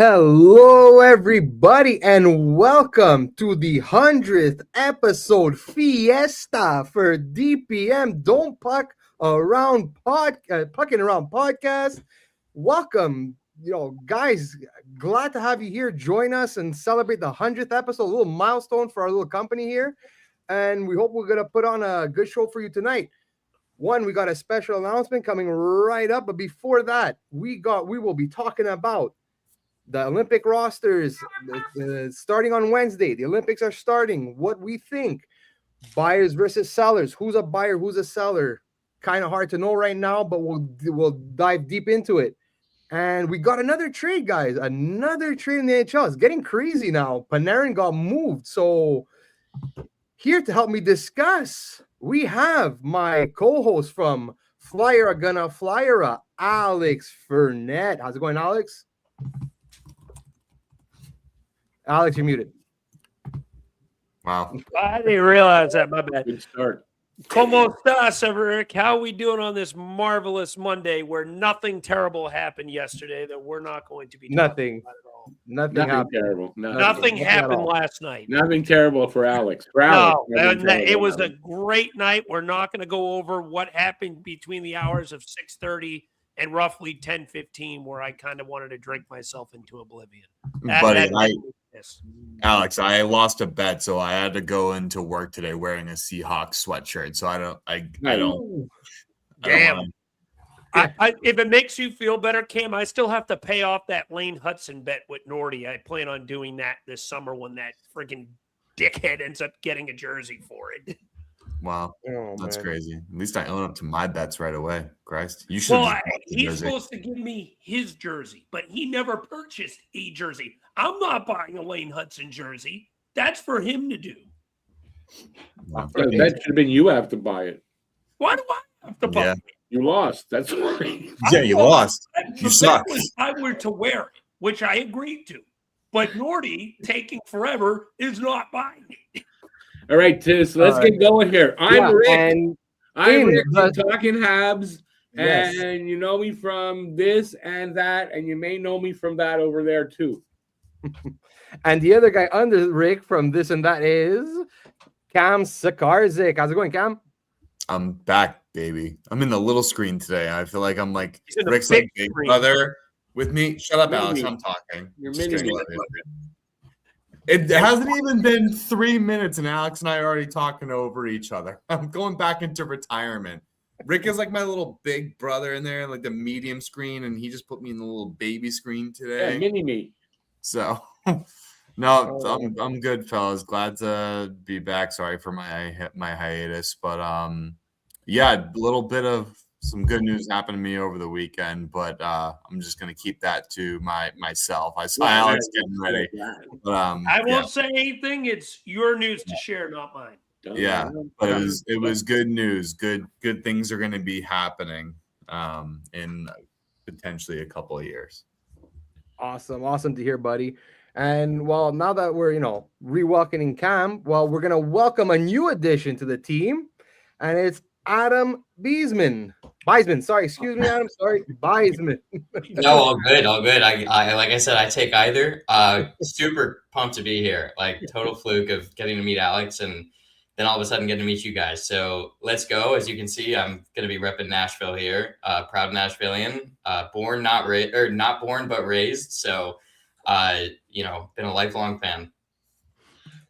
Hello, everybody, and welcome to the 100th episode Fiesta for DPM Don't Puck Around Pucking Around podcast. Welcome, guys. Glad to have you here. Join us and celebrate the 100th episode, a little milestone for our little company here. And we hope we're going to put on a good show for you tonight. We got a special announcement coming right up. But before that, we will be talking about the Olympic rosters starting on Wednesday. The Olympics are starting. What we think, buyers versus sellers. Who's a buyer? Who's a seller? Kind of hard to know right now, but we'll dive deep into it. And we got another trade, guys. Another trade in the NHL. It's getting crazy now. Panarin got moved. So here to help me discuss, we have my co-host from Flyer Gonna Flyer, Alex Furnett. How's it going, Alex? Alex, you're muted. Wow. I didn't realize that. My bad. Good start. Como estás, Eric? How are we doing on this marvelous Monday where nothing terrible happened yesterday that we're not going to be Nothing. about at all? Nothing happened. Terrible. Nothing happened last night. Nothing terrible for Alex. It was a great night. We're not going to go over what happened between the hours of 6:30 and roughly 10:15, where I kind of wanted to drink myself into oblivion. Alex, I lost a bet, so I had to go into work today wearing a Seahawks sweatshirt. So I don't. Damn. If it makes you feel better, Cam, I still have to pay off that Lane Hudson bet with Nordy. I plan on doing that this summer when that freaking dickhead ends up getting a jersey for it. Wow, that's crazy. At least I own up to my bets right away. Christ, you should. Well, he's supposed to give me his jersey, but he never purchased a jersey. I'm not buying a Lane Hudson jersey. That's for him to do. That should have been you have to buy it. Why do I have to buy it? You lost. That's why. Yeah, you lost. You suck. I were to wear it, which I agreed to. But Nordy, taking forever, is not buying it. All right, Tiz, let's get going here. I'm Rick. I'm Rick from Talking Habs. Yes. And you know me from this and that, and you may know me from that over there too. And the other guy under Rick from this and that is Cam Sakarzik. How's it going, Cam? I'm back, baby. I'm in the little screen today. I feel like I'm like Rick's big like big brother with me. Shut up, Alex. I'm talking. You're mini me. It hasn't even been 3 minutes, and Alex and I are already talking over each other. I'm going back into retirement. Rick is like my little big brother in there, like the medium screen, and he just put me in the little baby screen today. Yeah, mini me. So, no, I'm good, fellas. Glad to be back. Sorry for my hiatus, but yeah, a little bit of some good news happened to me over the weekend, but I'm just gonna keep that to myself. I saw Alex getting ready, but I won't say anything. It's your news to share, not mine. Yeah, but it was good news. Good things are gonna be happening in potentially a couple of years. Awesome to hear, buddy. And well, now that we're re-welcoming Cam, we're gonna welcome a new addition to the team, and it's Adam Biesman. Sorry, excuse me, Adam. Sorry, Biesman. No, all good. I like I said, I take either. Super pumped to be here. Like total fluke of getting to meet Alex and then all of a sudden getting to meet you guys. So let's go. As you can see, I'm going to be repping Nashville here. Proud Nashvilleian. Not born but raised. So, been a lifelong fan.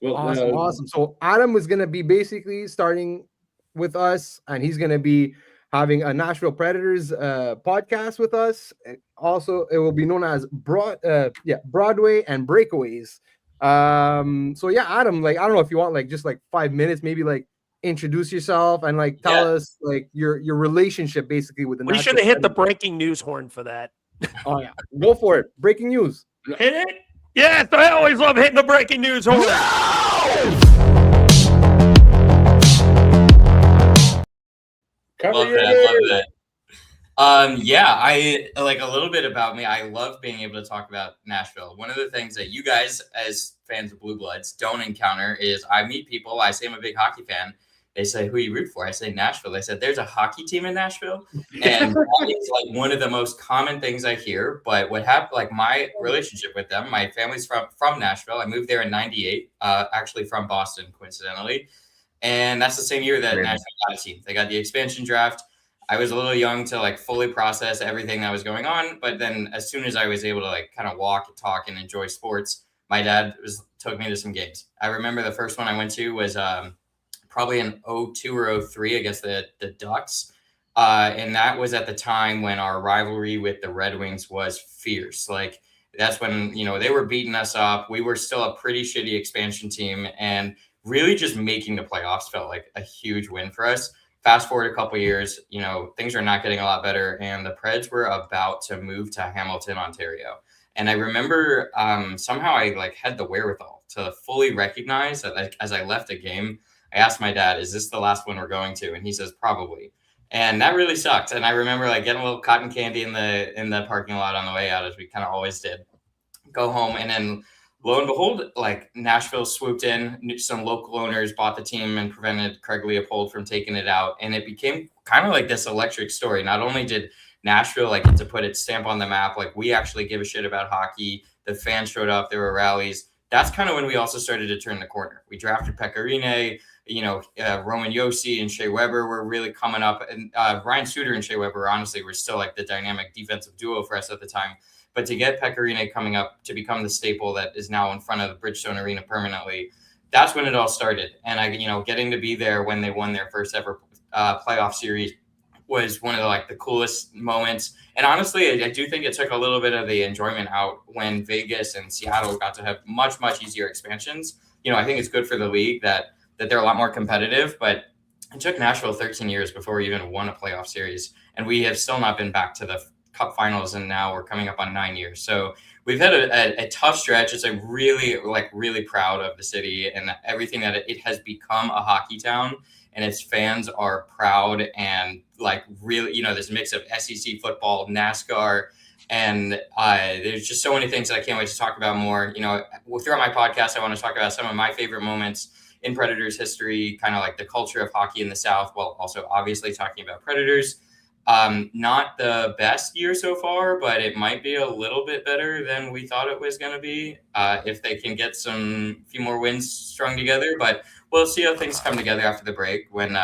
Well, awesome. So Adam was going to be basically starting with us, and he's going to be having a Nashville Predators podcast with us. Also, it will be known as Broadway and Breakaways. So yeah, Adam, I don't know if you want just 5 minutes, maybe introduce yourself and tell us your relationship basically with the We should have hit the breaking news horn for that. Oh yeah, go for it. Breaking news. Hit it? Yes, I always love hitting the breaking news horn. No! Love that. I like a little bit about me. I love being able to talk about Nashville. One of the things that you guys, as fans of Blue Bloods, don't encounter is I meet people. I say I'm a big hockey fan, They say, who you root for? I say Nashville. They said, there's a hockey team in Nashville. And that is like one of the most common things I hear. But what happened, like my relationship with them, my family's from Nashville. I moved there in 98, actually from Boston, coincidentally. And that's the same year that Nashville got a team. They got the expansion draft. I was a little young to like fully process everything that was going on. But then as soon as I was able to like kind of walk and talk and enjoy sports, my dad took me to some games. I remember the first one I went to was probably in 02 or 03 against the Ducks. And that was at the time when our rivalry with the Red Wings was fierce. Like that's when, you know, they were beating us up. We were still a pretty shitty expansion team, and really just making the playoffs felt like a huge win for us. Fast forward a couple years, you know, things are not getting a lot better, and the Preds were about to move to Hamilton, Ontario. And I remember somehow I like had the wherewithal to fully recognize that, like, as I left a game, I asked my dad, is this the last one we're going to? And he says, probably. And that really sucked. And I remember like getting a little cotton candy in the parking lot on the way out, as we kind of always did. Go home, and then lo and behold, like Nashville swooped in. Some local owners bought the team and prevented Craig Leopold from taking it out. And it became kind of like this electric story. Not only did Nashville like get to put its stamp on the map, like we actually give a shit about hockey. The fans showed up. There were rallies. That's kind of when we also started to turn the corner. We drafted Pekka, Roman Josi and Shea Weber were really coming up. And Ryan Suter and Shea Weber, honestly, were still like the dynamic defensive duo for us at the time. But to get Pekka coming up to become the staple that is now in front of the Bridgestone Arena permanently, that's when it all started. And getting to be there when they won their first ever playoff series was one of the coolest moments. And honestly, I do think it took a little bit of the enjoyment out when Vegas and Seattle got to have much, much easier expansions. I think it's good for the league that they're a lot more competitive, but it took Nashville 13 years before we even won a playoff series. And we have still not been back to the Cup finals, and now we're coming up on 9 years. So we've had a tough stretch. It's really proud of the city and everything that it has become a hockey town, and its fans are proud and really, this mix of SEC football, NASCAR, and there's just so many things that I can't wait to talk about more. Throughout my podcast, I want to talk about some of my favorite moments in Predators history, kind of like the culture of hockey in the South, while also obviously talking about Predators. Not the best year so far, but it might be a little bit better than we thought it was going to be if they can get few more wins strung together. But we'll see how things come together after the break when,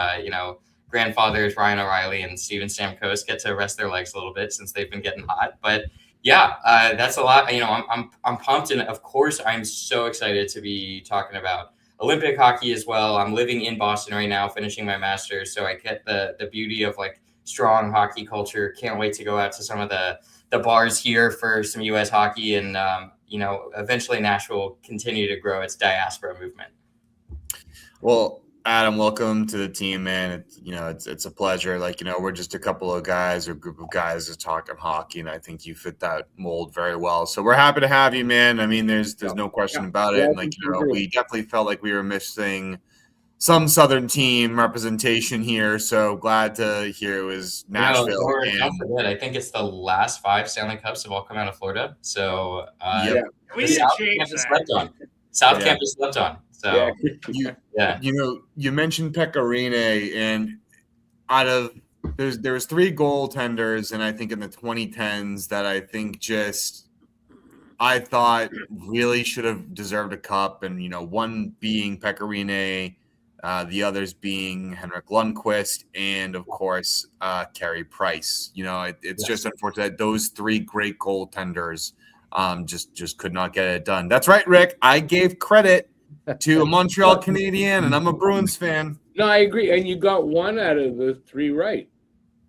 grandfathers Ryan O'Reilly and Steven Stamkos get to rest their legs a little bit since they've been getting hot. But yeah, that's a lot. I'm pumped. And of course, I'm so excited to be talking about Olympic hockey as well. I'm living in Boston right now, finishing my master's. So I get the beauty of strong hockey culture. Can't wait to go out to some of the bars here for some U.S. hockey, and eventually Nashville will continue to grow its diaspora movement. Well, Adam, welcome to the team, man. It's a pleasure. We're just a couple of guys or group of guys just talking hockey, and I think you fit that mold very well. So we're happy to have you, man. I mean, there's no question about it. And we definitely felt like we were missing some Southern team representation here, so glad to hear it was Nashville. Don't forget, I think it's the last 5 Stanley Cups have all come out of Florida. So we need to change that. South Campus slept on. So you mentioned Pekka, and out of there was 3 goaltenders, and I think in the 2010s that I think I thought really should have deserved a cup, and one being Pekka, the others being Henrik Lundqvist, and of course Carey Price. It's just unfortunate that those 3 great goaltenders just could not get it done. That's right, Rick. I gave credit to a Montreal Canadian, and I'm a Bruins fan. No, I agree. And you got 1 out of the 3 right.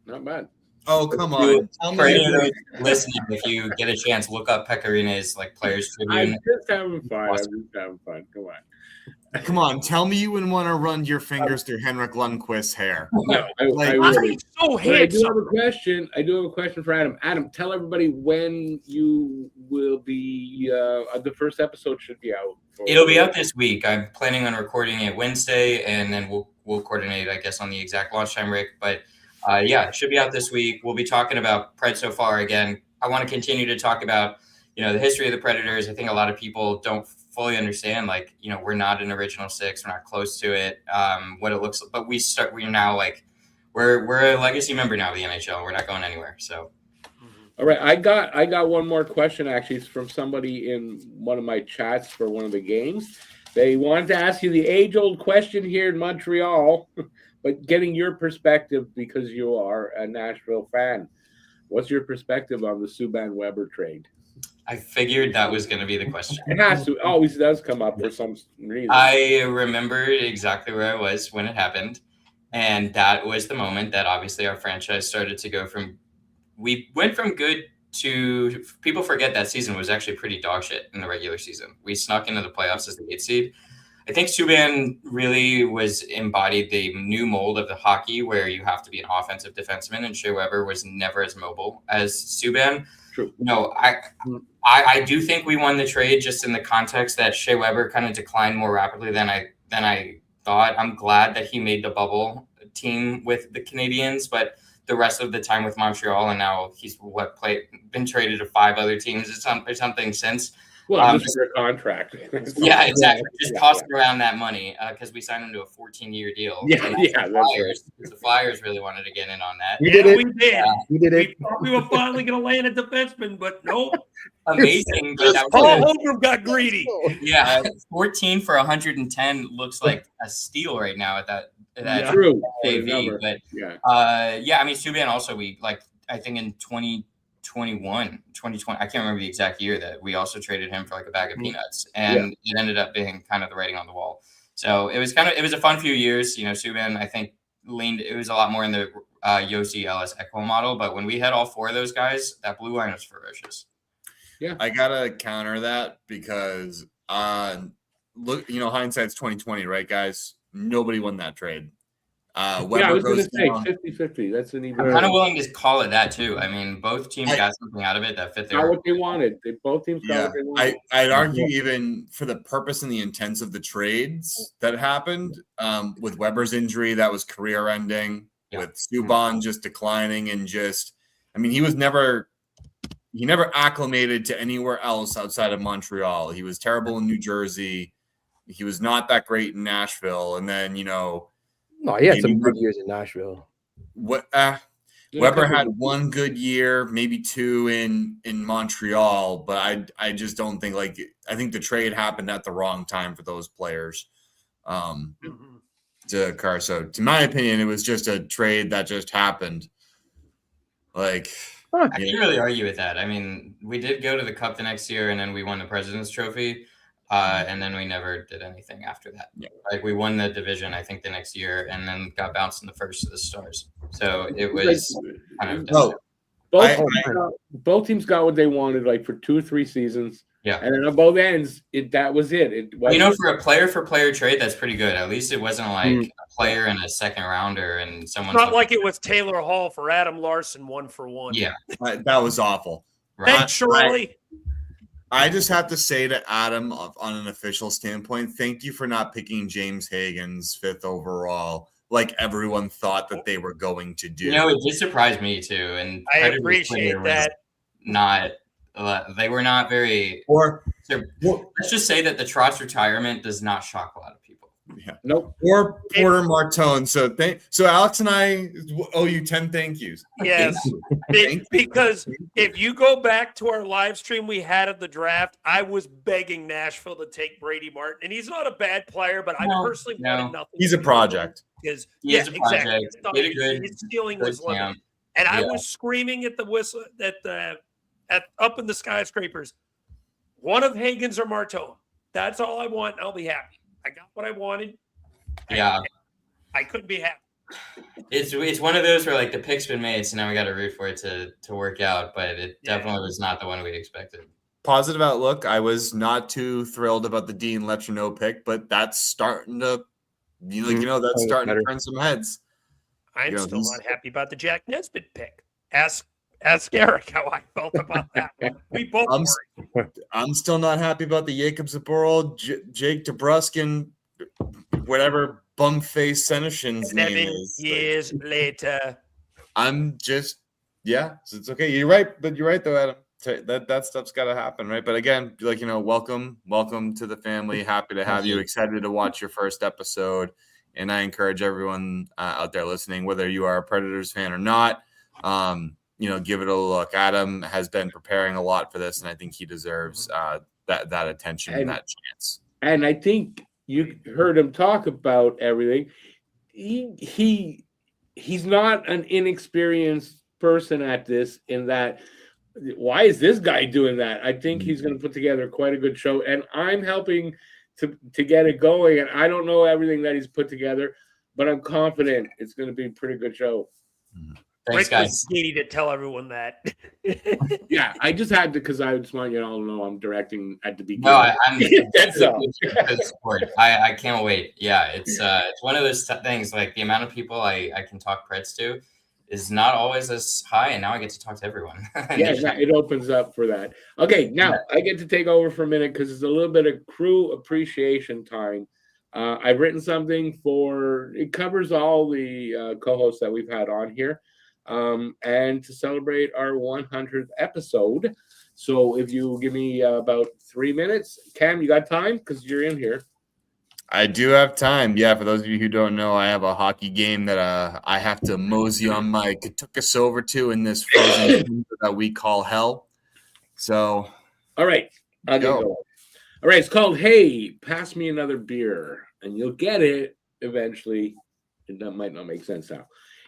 Not bad. Oh, come on. For anyone listening, if you get a chance, look up Pekka Players Tribune. I'm just having fun. Come on. Tell me you wouldn't want to run your fingers through Henrik Lundqvist's hair. No, I do have a question for Adam. Adam, tell everybody when you will be. The first episode should be out. It'll be out this week. I'm planning on recording it Wednesday, and then we'll coordinate, I guess, on the exact launch time, Rick. But it should be out this week. We'll be talking about Pred so far again. I want to continue to talk about the history of the Predators. I think a lot of people don't fully understand, like, you know, we're not an original six. We're not close to it. What it looks like, but we're now like, we're a legacy member now of the NHL. We're not going anywhere. So. All right, I got one more question actually. It's from somebody in one of my chats for one of the games. They wanted to ask you the age-old question here in Montreal, but getting your perspective because you are a Nashville fan. What's your perspective on the Subban Weber trade? I figured that was going to be the question. It has to, always does come up for some reason. I remembered exactly where I was when it happened, and that was the moment that obviously our franchise started to go from. We went from good to, people forget that season was actually pretty dog shit in the regular season. We snuck into the playoffs as the 8th seed. I think Subban really embodied the new mold of the hockey where you have to be an offensive defenseman, and Shea Weber was never as mobile as Subban. True. No, I do think we won the trade just in the context that Shea Weber kind of declined more rapidly than I thought. I'm glad that he made the bubble team with the Canadiens, but the rest of the time with Montreal, and now he's been traded to 5 other teams or something since. Well, just your contract. Yeah, exactly. Just tossing around that money because we signed him to a 14-year deal. Yeah, that's right. The Flyers really wanted to get in on that. We did it. We did. We did it. We thought we were finally going to land a defenseman, but nope. Amazing. Paul Holmgren got greedy. Yeah, 14 for 110 looks like a steal right now at that True. JV. But I mean, Subban also, I think in 2020, I can't remember the exact year, that we also traded him for like a bag of peanuts, and it ended up being kind of the writing on the wall. So it was a fun few years. You know, Subban, I think, it was a lot more in the Yossi Ellis Ekholm model, but when we had all 4 of those guys, that blue line was ferocious. Yeah, I gotta counter that because look, you know, hindsight's 2020, right, guys? Nobody won that trade. Weber I was going to goes say down. 50-50. That's an even. I'm kind of willing to call it that too. I mean, both teams got something out of it that fit their. Got what they wanted. Both teams got what they wanted. I'd argue even for the purpose and the intents of the trades that happened, with Weber's injury, that was career-ending. Yeah. With Subban just declining and he never acclimated to anywhere else outside of Montreal. He was terrible in New Jersey. He was not that great in Nashville. And then, you know. No, he had some good years in Nashville. Weber had 1 good year, maybe 2 in Montreal, but I just don't think I think the trade happened at the wrong time for those players. To Carso. To my opinion, it was just a trade that just happened. I can't really argue with that. I mean, we did go to the Cup the next year, and then we won the President's Trophy, and then we never did anything after that. Yeah. We won the division, I think, the next year, and then got bounced in the first to the Stars. So it was kind of both teams got what they wanted, for 2 or 3 seasons. Yeah, and then on both ends, that was it. For a player trade, that's pretty good. At least it wasn't a player and a second rounder and someone. Not like it was Taylor Hall for Adam Larson 1-for-1. Yeah, that was awful. Right. Thanks, Shirley. I just have to say to Adam, on an official standpoint, thank you for not picking James Higgins 5th overall, like everyone thought that they were going to do. You know, it did surprise me too, and I appreciate that. They were not very. Let's just say that the Trotz retirement does not shock a lot of people. Yeah. Nope. Or Porter Martone. So Alex and I owe you 10 thank yous. Yes. Because if you go back to our live stream we had of the draft, I was begging Nashville to take Brady Martin. And he's not a bad player, but I personally wanted nothing. He's a project. He's a project. Exactly. His ceiling was limited. And I was screaming at the whistle up in the skyscrapers, one of Higgins or Martone. That's all I want. I'll be happy. I got what I wanted. Yeah. I couldn't be happy. It's one of those where the pick's been made, so now we got to root for it to work out, but it definitely was not the one we expected. Positive outlook. I was not too thrilled about the Dean Letrino pick, but that's starting to, that's starting to turn some heads. I'm still not happy about the Jack Nesbitt pick. Ask Eric how I felt about that one. We both I'm still not happy about the Jacob Zaboral, Jake DeBruskin, whatever bum-faced Senishin's name is. 7 years later. I'm just, so it's okay. You're right, but you're right, though, Adam. that stuff's got to happen, right? But again, like, welcome to the family. Happy to have you. Excited to watch your first episode, and I encourage everyone out there listening, whether you are a Predators fan or not, give it a look. Adam has been preparing a lot for this, and I think he deserves that attention and that chance. And I think you heard him talk about everything. He's not an inexperienced person at this, in that, why is this guy doing that? I think he's going to put together quite a good show, and I'm helping to get it going. And I don't know everything that he's put together, but I'm confident it's going to be a pretty good show. Thanks, guys. Needy to tell everyone that. Yeah, I just had to, because I just want you all to know I'm directing at the beginning. No, I'm that's all. I can't wait. Yeah, it's one of those things. Like, the amount of people I can talk Preds to is not always as high, and now I get to talk to everyone. Yeah, it opens up for that. Okay, now I get to take over for a minute because it's a little bit of crew appreciation time. I've written something it covers all the co-hosts that we've had on here, and to celebrate our 100th episode. So if you give me about 3 minutes, Cam, you got time? Because you're in here. I do have time. Yeah, for those of you who don't know, I have a hockey game that I have to mosey on my Katukas over to in this frozen that we call hell. So, all right, I'll go. All right, it's called "Hey, Pass Me Another Beer," and you'll get it eventually. That might not make sense now.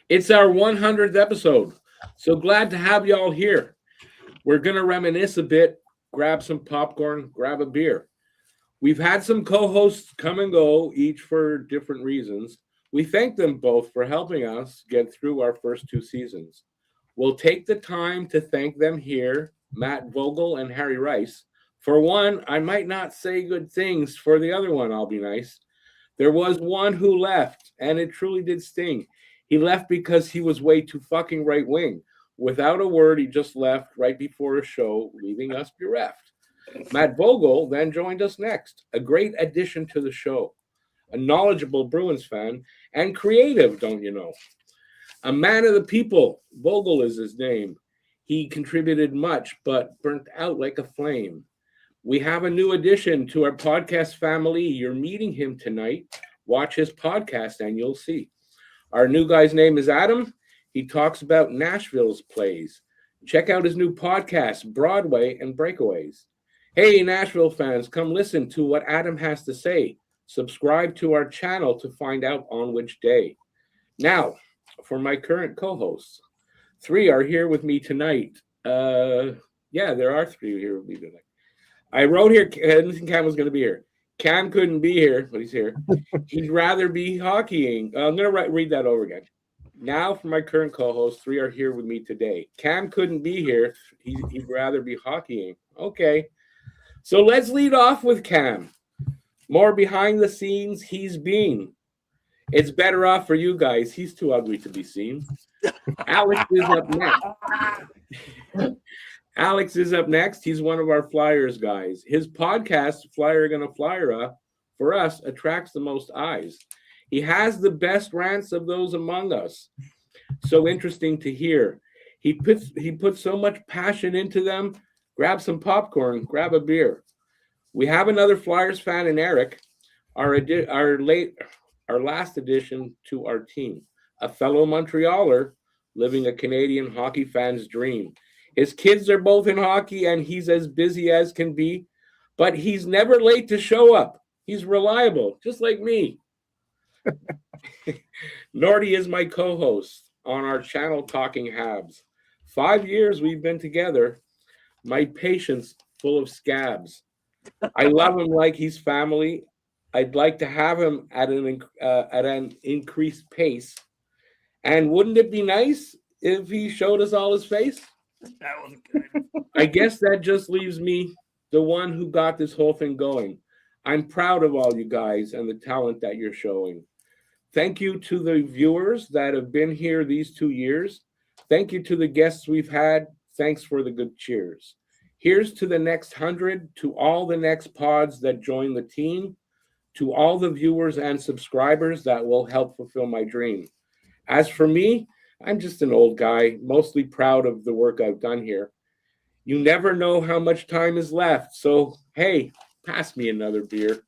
It's our 100th episode, so glad to have y'all here. We're gonna reminisce a bit, grab some popcorn, grab a beer. We've had some co-hosts come and go, each for different reasons. We thank them both for helping us get through our first 2 seasons. We'll take the time to thank them here, Matt Vogel and Harry Rice. For one, I might not say good things. For the other one, I'll be nice. There was one who left, and it truly did sting. He left because he was way too fucking right wing. Without a word, he just left right before a show, leaving us bereft. Matt Vogel then joined us next, a great addition to the show, a knowledgeable Bruins fan, and creative, don't you know? A man of the people, Vogel is his name. He contributed much, but burnt out like a flame. We have a new addition to our podcast family. You're meeting him tonight. Watch his podcast and you'll see. Our new guy's name is Adam. He talks about Nashville's plays. Check out his new podcast, Broadway and Breakaways. Hey, Nashville fans, come listen to what Adam has to say. Subscribe to our channel to find out on which day. Now, for my current co-hosts. 3 are here with me tonight. Yeah, there are 3 here with me tonight. I wrote here, Cam was going to be here. Cam couldn't be here, but he's here. He'd rather be hockeying. I'm going to read that over again. Now, for my current co-hosts, 3 are here with me today. Cam couldn't be here. He'd rather be hockeying. Okay. So let's lead off with Cam. More behind the scenes he's been. It's better off for you guys. He's too ugly to be seen. Alex is up next. Alex is up next. He's one of our Flyers guys. His podcast, Flyer Gonna Flyer, for us, attracts the most eyes. He has the best rants of those among us. So interesting to hear. He puts so much passion into them. Grab some popcorn, grab a beer. We have another Flyers fan in Eric, our last addition to our team, a fellow Montrealer living a Canadian hockey fan's dream. His kids are both in hockey, and he's as busy as can be, but he's never late to show up. He's reliable, just like me. Nordy is my co-host on our channel, Talking Habs. 5 years we've been together. My patience full of scabs. I love him like he's family. I'd like to have him at an increased pace. And wouldn't it be nice if he showed us all his face? That was good. I guess that just leaves me, the one who got this whole thing going. I'm proud of all you guys and the talent that you're showing. Thank you to the viewers that have been here these 2 years. Thank you to the guests we've had. Thanks for the good cheers. Here's to the next 100, to all the next pods that join the team, to all the viewers and subscribers that will help fulfill my dream. As for me, I'm just an old guy, mostly proud of the work I've done here. You never know how much time is left. So, hey, pass me another beer.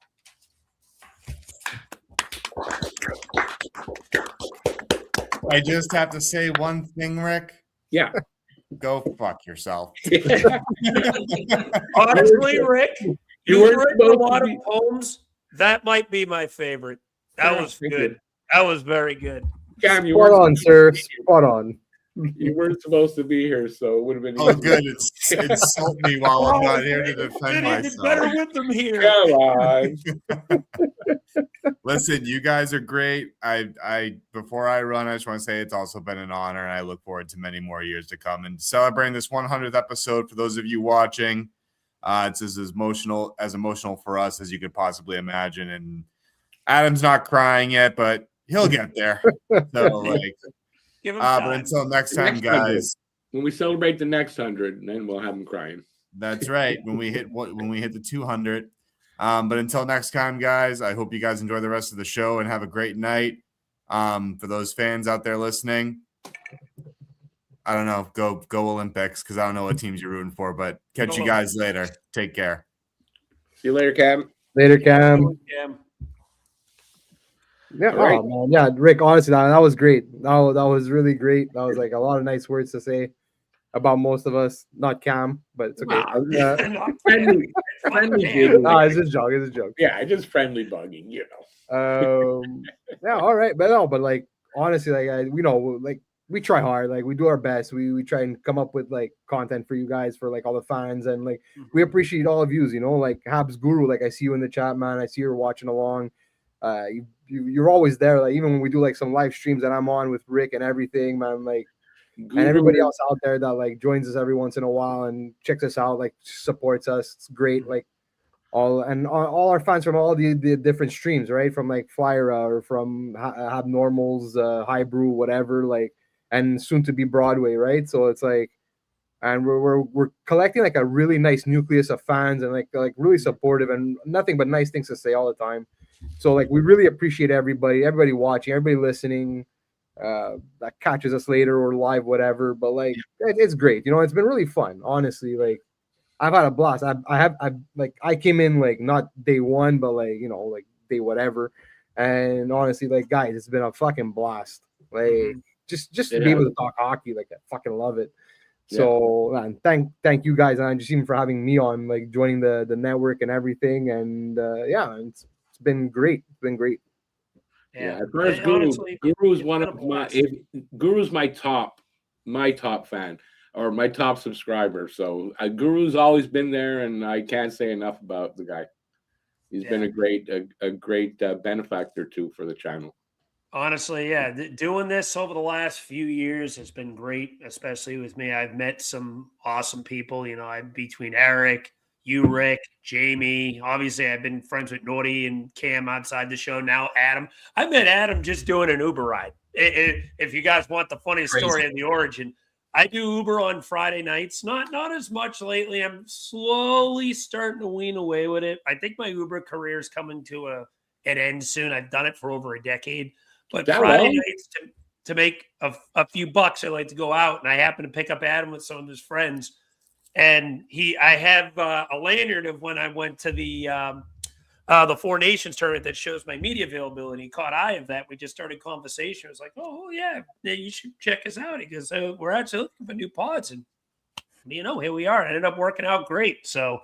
I just have to say one thing, Rick. Yeah. Go fuck yourself. Honestly, Rick, you've written a lot of poems. That might be my favorite. That was good. That was very good. Cam, spot on, sir. Spot on. You weren't supposed to be here, so it would have been easy. Oh, good. Insult me while I'm not here to defend myself. Better with them here. Come on. Listen, you guys are great. I before I run, I just want to say it's also been an honor, and I look forward to many more years to come. And celebrating this 100th episode for those of you watching, it's as emotional for us as you could possibly imagine. And Adam's not crying yet, but he'll get there. So, like, give him time. But until next time, guys. When we celebrate the next 100, then we'll have him crying. That's right. When we hit the 200. But until next time, guys, I hope you guys enjoy the rest of the show and have a great night. For those fans out there listening, I don't know, go Olympics, because I don't know what teams you're rooting for, but catch you guys later. Take care. See you later, Cam. Later, Cam. Yeah, right. Man. Yeah, Rick, honestly, that was great. That was really great. That was like a lot of nice words to say about most of us. Not Cam, but it's okay. Friendly it's just a joke. It's a joke. Yeah, just friendly bugging, you know. Yeah, all right, but like honestly, like we try hard. Like we do our best. We try and come up with like content for you guys, for like all the fans, and like we appreciate all of yous. You know, like Habs Guru. Like I see you in the chat, man. I see you're watching along. You're always there. Like even when we do like some live streams that I'm on with Rick and everything, man. Like. And everybody else out there that like joins us every once in a while and checks us out, like supports us. It's great. Like all our fans from all the different streams, right? From like Flyra or from Abnormals, High Brew, whatever, like, and soon to be Broadway, right? So it's like, and we're collecting like a really nice nucleus of fans and like really supportive and nothing but nice things to say all the time. So like we really appreciate everybody watching, everybody listening. That catches us later or live, whatever, but like it's great, you know. It's been really fun, honestly. Like I've had a blast. I came in like not day one, but like, you know, like day whatever, and honestly, like guys, it's been a fucking blast. Like just to be able to talk hockey, like I fucking love it. So man, thank you guys, and just even for having me on, like joining the network and everything, and it's been great. It's been great. Yeah, first Guru's one of my Guru's my top fan or my top subscriber. So Guru's always been there, and I can't say enough about the guy. He's been a great benefactor too for the channel. Honestly, yeah, doing this over the last few years has been great, especially with me. I've met some awesome people. You know, I'm between Eric, you, Rick, Jamey. Obviously, I've been friends with Naughty and Cam outside the show. Now, Adam. I met Adam just doing an Uber ride. If you guys want the funniest story of the origin, I do Uber on Friday nights. Not as much lately. I'm slowly starting to wean away with it. I think my Uber career is coming to an end soon. I've done it for over a decade. But Friday nights, to make a few bucks, I like to go out, and I happen to pick up Adam with some of his friends. And I have a lanyard of when I went to the Four Nations tournament that shows my media availability. He caught eye of that. We just started conversation. I was like, oh, yeah, you should check us out. He goes, we're actually looking for new pods. And, you know, here we are. It ended up working out great. So,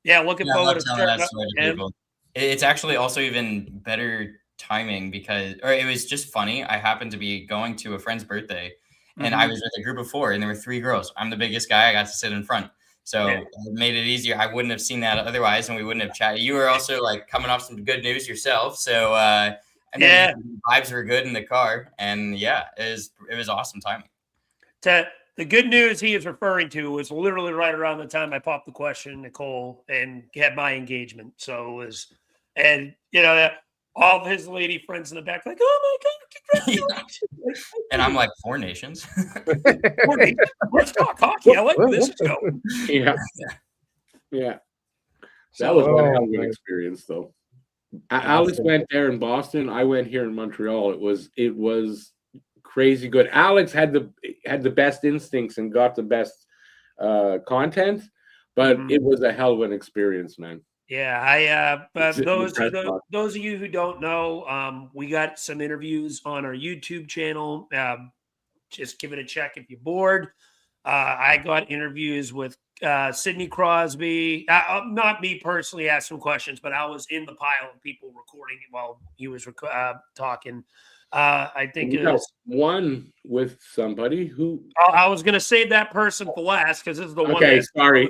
yeah, looking forward to starting that story to people. It's actually also even better timing it was just funny. I happened to be going to a friend's birthday. And I was with a group of 4, and there were 3 girls. I'm the biggest guy. I got to sit in front. So it made it easier. I wouldn't have seen that otherwise, and we wouldn't have chatted. You were also like coming off some good news yourself. So the vibes were good in the car. And it was awesome timing. The good news he is referring to was literally right around the time I popped the question, Nicole, and had my engagement. So it was, and you know, all of his lady friends in the back, like, oh my God, congratulations. And I'm like, 4 Nations? Let's talk hockey. I like where this is going. Yeah. That was one hell of an experience, though. Alex went there in Boston. I went here in Montreal. It was crazy good. Alex had the best instincts and got the best content, but it was a hell of an experience, man. Yeah, those of you who don't know, we got some interviews on our YouTube channel. Just give it a check if you're bored. I got interviews with Sidney Crosby. Not me personally asked some questions, but I was in the pile of people recording while he was talking. I think it was one with somebody who I was going to save that person for last because this is the one. Okay, sorry.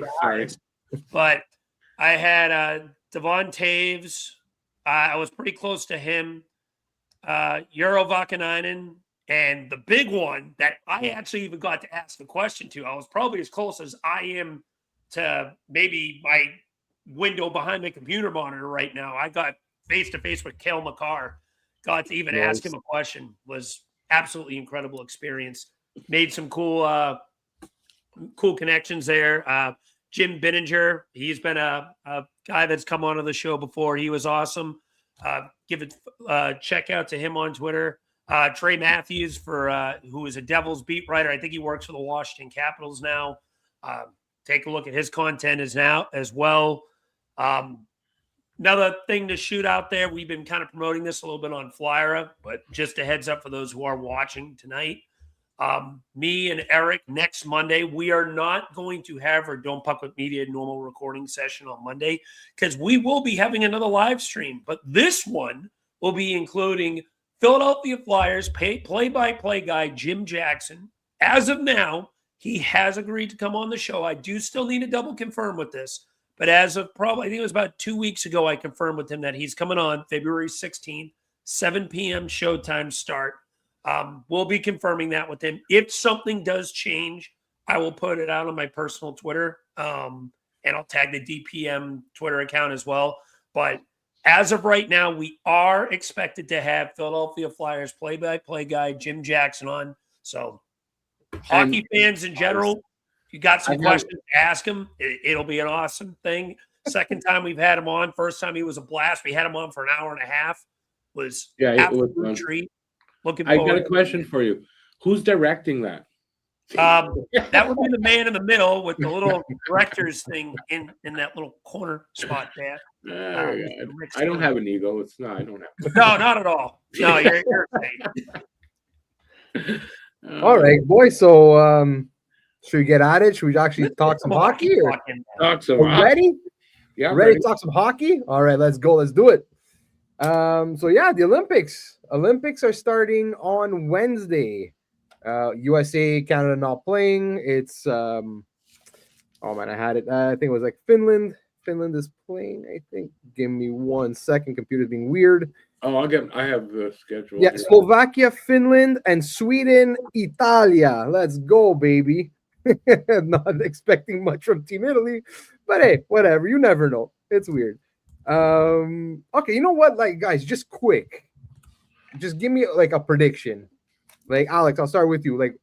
But I had Devon Taves. I was pretty close to him. Euro Vakanainen. And the big one that I actually even got to ask a question to, I was probably as close as I am to maybe my window behind my computer monitor right now. I got face-to-face with Cale Makar. Got to even ask him a question. Was absolutely incredible experience. Made some cool connections there. Jim Binninger, he's been a guy that's come onto the show before. He was awesome. Give it check out to him on Twitter. Trey Matthews, who is a Devils beat writer. I think he works for the Washington Capitals now. Take a look at his content as well. Another thing to shoot out there, we've been kind of promoting this a little bit on Flyera, but just a heads up for those who are watching tonight. Me and Eric, next Monday, we are not going to have our Don't Puck with Media normal recording session on Monday because we will be having another live stream. But this one will be including Philadelphia Flyers play-by-play guy Jim Jackson. As of now, he has agreed to come on the show. I do still need to double confirm with this, but as of probably, I think it was about 2 weeks ago, I confirmed with him that he's coming on February 16th, 7 p.m. showtime start. We'll be confirming that with him. If something does change, I will put it out on my personal Twitter, and I'll tag the DPM Twitter account as well. But as of right now, we are expected to have Philadelphia Flyers play-by-play guy Jim Jackson on. So, hockey fans in general, if you got some questions, ask him. It'll be an awesome thing. Second time we've had him on. First time he was a blast. We had him on for an hour and a half. It was absolute treat. Looking forward. I got a question for you. Who's directing that? That would be the man in the middle with the little director's thing in that little corner spot there. I don't have an ego. It's not. I don't have. No, not at all. No, you're safe. All right, boys. So, should we get at it? Should we actually talk some hockey? Or talk some hockey. Ready? Yeah. Ready to talk some hockey? All right, let's go. Let's do it. So yeah, the Olympics. Olympics are starting on Wednesday. USA, Canada not playing. It's oh man, I had it. I think it was like Finland. Finland is playing, I think. Give me 1 second. Computer's being weird. Oh, I have the schedule. Yeah, Slovakia, Finland, and Sweden, Italia. Let's go, baby. Not expecting much from Team Italy, but hey, whatever. You never know. It's weird. Okay, you know what? Like, guys, just quick. Just give me like a prediction. Like, Alex, I'll start with you. Like,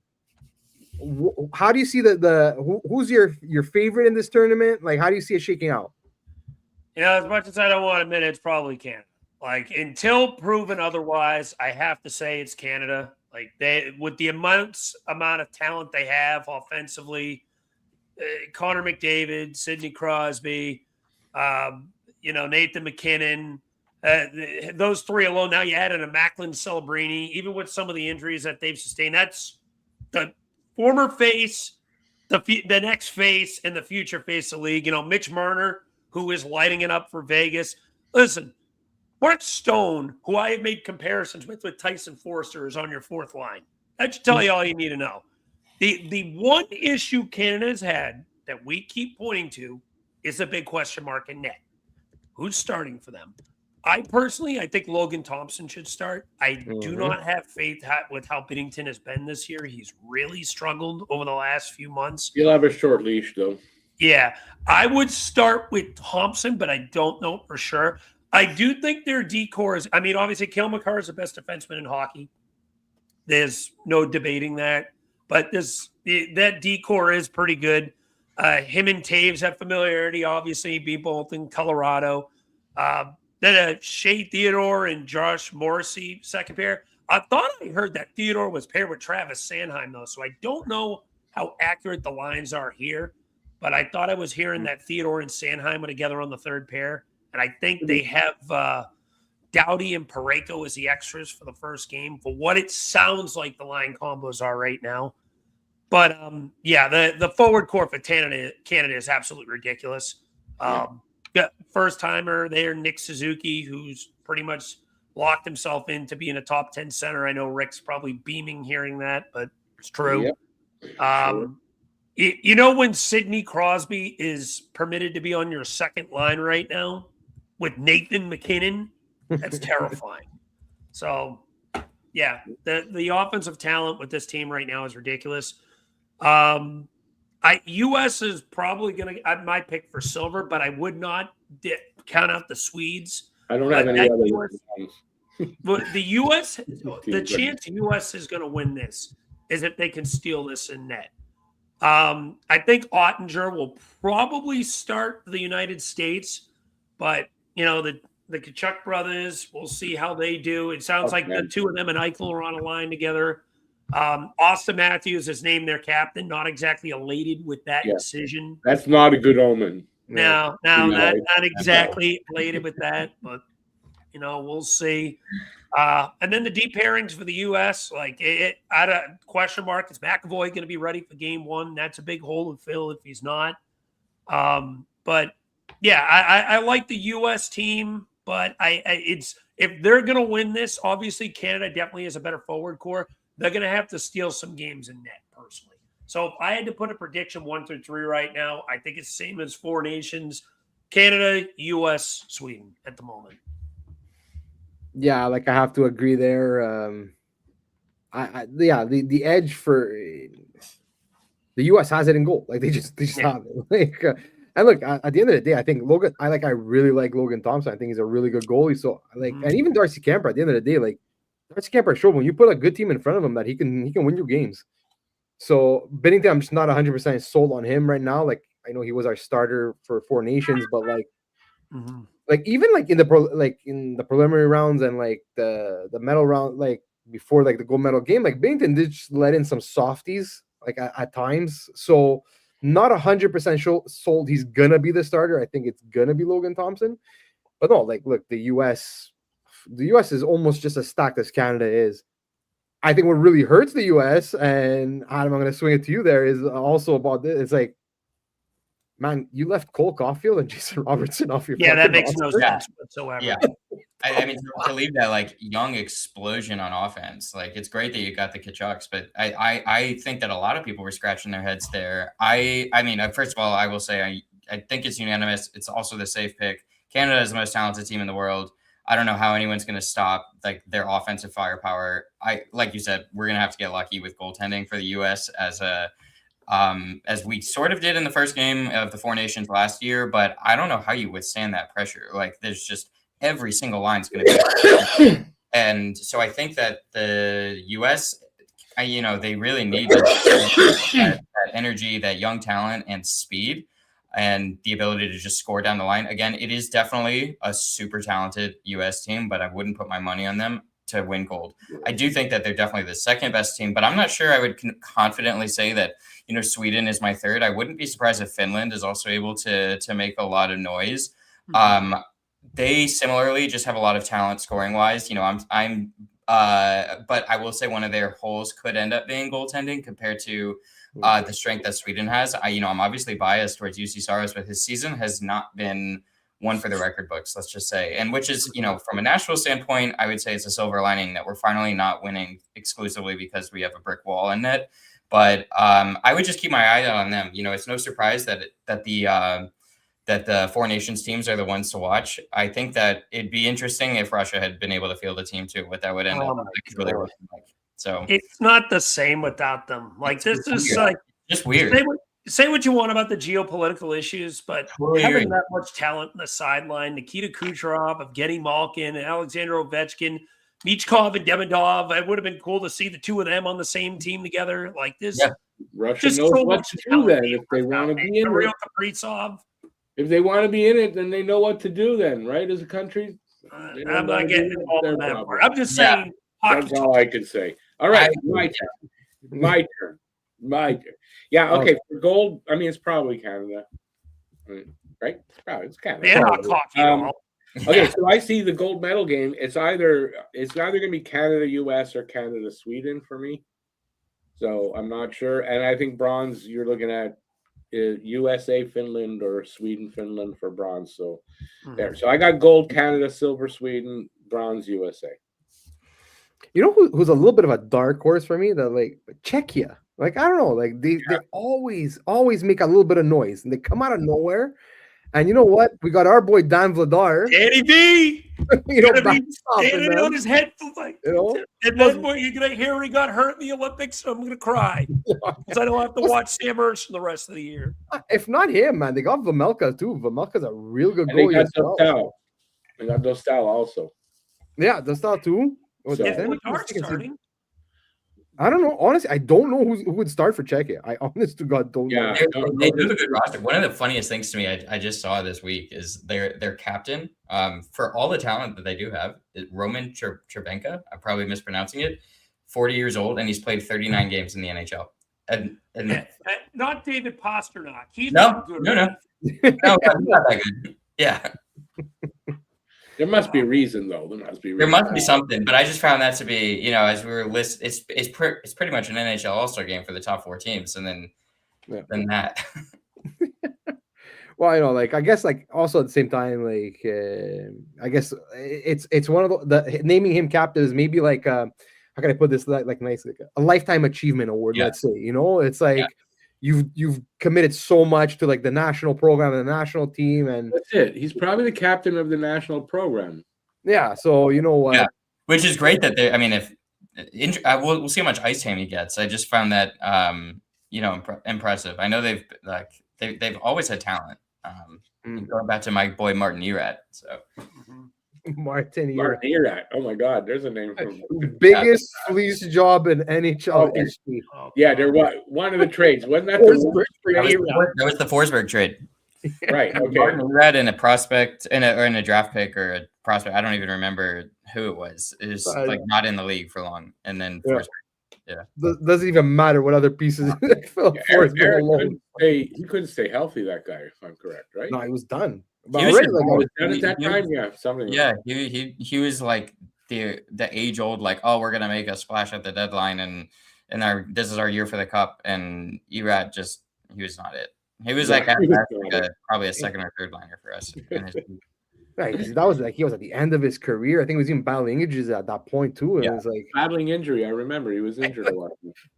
how do you see who's your favorite in this tournament? Like, how do you see it shaking out? You know, as much as I don't want to admit it, it's probably Canada. Like, until proven otherwise, I have to say it's Canada. Like, they, with the amount of talent they have offensively, Connor McDavid, Sidney Crosby, Nathan McKinnon, those three alone. Now you added a Macklin Celebrini, even with some of the injuries that they've sustained. That's the former face, the next face, and the future face of the league. You know, Mitch Marner, who is lighting it up for Vegas. Listen, Mark Stone, who I have made comparisons with Tyson Forster, is on your fourth line. That should tell you all you need to know. The one issue Canada's had that we keep pointing to is the big question mark in net. Who's starting for them? I think Logan Thompson should start. I do not have faith with how Binnington has been this year. He's really struggled over the last few months. He'll have a short leash, though. Yeah, I would start with Thompson, but I don't know for sure. I do think their D-core is, I mean, obviously, Cale Makar is the best defenseman in hockey. There's no debating that. But that D-core is pretty good. Him and Taves have familiarity, obviously, be both in Colorado. Then Shea Theodore and Josh Morrissey, second pair. I thought I heard that Theodore was paired with Travis Sanheim, though, so I don't know how accurate the lines are here. but I thought I was hearing that Theodore and Sanheim are together on the third pair, and I think they have Doughty and Parayko as the extras for the first game for what it sounds like the line combos are right now. But the forward core for Canada is absolutely ridiculous. First timer there, Nick Suzuki, who's pretty much locked himself in to being a top 10 center. I know Rick's probably beaming hearing that, but it's true. Yep. You know when Sidney Crosby is permitted to be on your second line right now with Nathan McKinnon? That's terrifying. So, yeah, the offensive talent with this team right now is ridiculous. U.S. is probably going to – my pick for silver, but I would not count out the Swedes. I don't have any other But the U.S. – the chance the U.S. is going to win this is if they can steal this in net. I think Ottinger will probably start the United States, but, the Kachuk brothers, we'll see how they do. It sounds like the two of them and Eichel are on a line together. Austin Matthews has named their captain. Not exactly elated with that decision. That's not a good omen. No, not exactly elated with that, but we'll see. And then the deep pairings for the U.S. I had a question mark. Is McAvoy going to be ready for game one? That's a big hole to fill if he's not. But yeah, I like the U.S. team, but it's if they're going to win this, obviously Canada definitely has a better forward core. They're going to have to steal some games in net, personally. So if I had to put a prediction 1 through 3 right now, I think it's the same as Four Nations: Canada, U.S., Sweden at the moment. Yeah, I have to agree there. The edge for the U.S. has it in goal. They just have it. And look, at the end of the day, I think Logan. I really like Logan Thompson. I think he's a really good goalie. So and even Darcy Kemper. At the end of the day, Darcy Kemper showed when you put a good team in front of him that he can win you games. So Binnington, I'm just not 100% sold on him right now. I know he was our starter for Four Nations, but even in the preliminary rounds and the medal round, before the gold medal game, Binnington did just let in some softies at times. So not 100% sold he's gonna be the starter. I think it's gonna be Logan Thompson. But no, look, the U.S. is almost just as stacked as Canada is. I think what really hurts the U.S., and Adam, I'm going to swing it to you there, is also about this. It's man, you left Cole Caulfield and Jason Robertson off your that makes no sense whatsoever. Yeah. I mean, to leave that young explosion on offense, it's great that you got the Kachucks, but I think that a lot of people were scratching their heads there. I mean, first of all, I will say I think it's unanimous. It's also the safe pick. Canada is the most talented team in the world. I don't know how anyone's going to stop their offensive firepower. Like you said, we're going to have to get lucky with goaltending for the U.S. as we sort of did in the first game of the Four Nations last year. But I don't know how you withstand that pressure. There's just every single line is going to be, and so I think that the U.S. They really need that energy, that young talent, and speed. And the ability to just score down the line. Again, it is definitely a super talented U.S. team, but I wouldn't put my money on them to win gold. I do think that they're definitely the second best team, but I'm not sure I would confidently say that, Sweden is my third. I wouldn't be surprised if Finland is also able to make a lot of noise. They similarly just have a lot of talent scoring wise. But I will say one of their holes could end up being goaltending compared to the strength that Sweden has. I'm obviously biased towards UC Saros, but his season has not been one for the record books, let's just say. And which is, from a national standpoint, I would say it's a silver lining that we're finally not winning exclusively because we have a brick wall in net. But I would just keep my eye on them. It's no surprise that the Four Nations teams are the ones to watch. I think that it'd be interesting if Russia had been able to field a team too, what that would end up really looking like. So it's not the same without them. This is just weird. Say what you want about the geopolitical issues, but having that much talent in the sideline, Nikita Kucherov, Evgeny Malkin, and Alexander Ovechkin, Michkov and Demidov, it would have been cool to see the two of them on the same team together. Russia knows what to do then if they want to be in it. If they want to be in it, then they know what to do then, right? As a country. I'm not getting involved in that part. I'm just saying. That's all I can say. All right, my turn. Okay. For gold, I mean, it's probably Canada, right? It's Canada. Yeah, coffee. Okay, so I see the gold medal game. It's either going to be Canada, US, or Canada, Sweden for me. So I'm not sure, and I think bronze. You're looking at USA, Finland, or Sweden, Finland for bronze. So there. So I got gold, Canada, silver, Sweden, bronze, USA. You know who's a little bit of a dark horse for me? Czechia. Like, I don't know. Like they always make a little bit of noise, and they come out of nowhere. And you know what? We got our boy Dan Vladar. Danny B. Standing on his head. And then you're going to hear he got hurt in the Olympics, so I'm going to cry. Because I don't have to watch Sam Ersson the rest of the year. If not him, man, they got Vamelka too. Vamelka's a real good goalie. They got Dostal also. Yeah, Dostal too. Starting. I don't know. Honestly, I don't know who would start for Czechia. I honest to God don't know. They do have a good roster. One of the funniest things to me I just saw this week is their captain, for all the talent that they do have, Roman Cherbenka. I'm probably mispronouncing it. 40 years old, and he's played 39 games in the NHL. And not David Pasternak. He's not good. No, he's not that good. Yeah. There must be a reason, though. There must be something, but I just found that to be, as we were listed, it's pretty much an NHL All-Star game for the top 4 teams, and then that. Well, I guess, also at the same time, I guess it's one of the naming him captain is maybe how can I put this nice, a lifetime achievement award. Yeah. Let's say, it's like. Yeah. You've committed so much to the national program and the national team, and that's it. He's probably the captain of the national program. Yeah, so you know what? Yeah. Which is great that they. I mean, we'll see how much ice time he gets. I just found that impressive. I know they've always had talent. Going back to my boy Martin Erat. So. Martin Erat. Oh my God, there's a name from biggest fleece job in NHL history. Yeah, there was one of the trades. Wasn't that that was the Forsberg trade? Right. Okay. Martin Erat in a prospect in a draft pick or a prospect. I don't even remember who it was. It was not in the league for long, and then Forsberg. Yeah. Doesn't even matter what other pieces. He couldn't stay healthy. That guy, if I'm correct, right? No, he was done. He was done at that time. Yeah, something. Yeah, he was like the age old we're gonna make a splash at the deadline and this is our year for the cup, and Erat he was not it. He was probably a second or third liner for us. Right, that was he was at the end of his career. I think he was even battling injuries at that point too. It was battling injury. I remember he was injured a lot.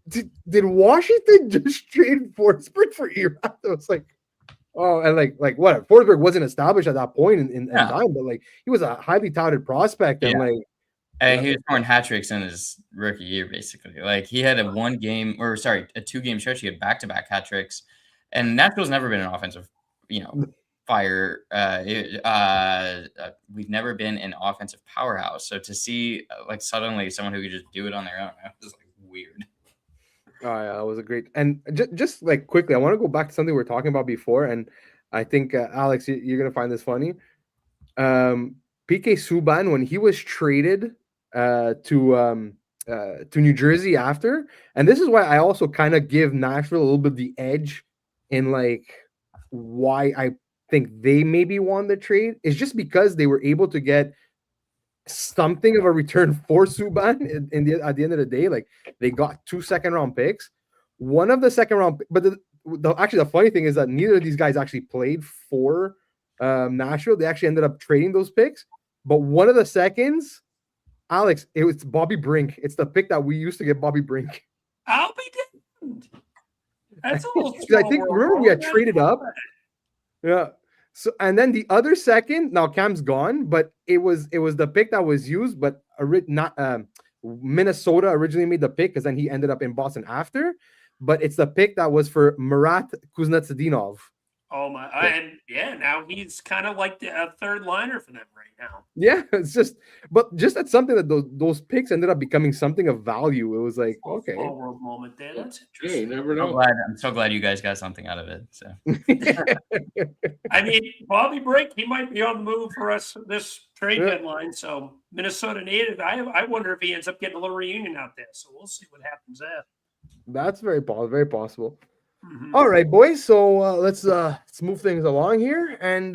Did Washington just trade Forsberg for Erat? It was oh, and what? Forsberg wasn't established at that point in time, but he was a highly touted prospect, and and he was scoring hat tricks in his rookie year, basically. He had a 2-game stretch. He had back-to-back hat tricks, and Nashville's never been an offensive, fire. We've never been an offensive powerhouse. So to see suddenly someone who could just do it on their own, that was weird. Oh yeah, that was a great. And just quickly, I want to go back to something we were talking about before, and I think Alex, you're gonna find this funny. P.K. Subban, when he was traded to New Jersey after, and this is why I also kind of give Nashville a little bit the edge in why I think they maybe won the trade, is just because they were able to get something of a return for Subban at the end of the day. They got 2 second-round picks. One of the second-round, but the funny thing is that neither of these guys actually played for Nashville. They actually ended up trading those picks. But one of the seconds, Alex, it was Bobby Brink. It's the pick that we used to get Bobby Brink. I'll be damned. That's a little. I think remember we had traded up. Yeah. So and then the other second, now Cam's gone, but it was the pick that was used, but Minnesota originally made the pick because then he ended up in Boston after. But it's the pick that was for Marat Kuznetsov. Oh my! And now he's kind of like a third liner for them right now. Yeah, it's just that's something that those picks ended up becoming something of value. It was okay, small world moment there. That's interesting. You never know. I'm so glad you guys got something out of it. So, I mean, Bobby Brink, he might be on the move for us this trade deadline. So Minnesota native, I wonder if he ends up getting a little reunion out there. So we'll see what happens there. That's very possible. Mm-hmm. All right, boys. So let's move things along here. And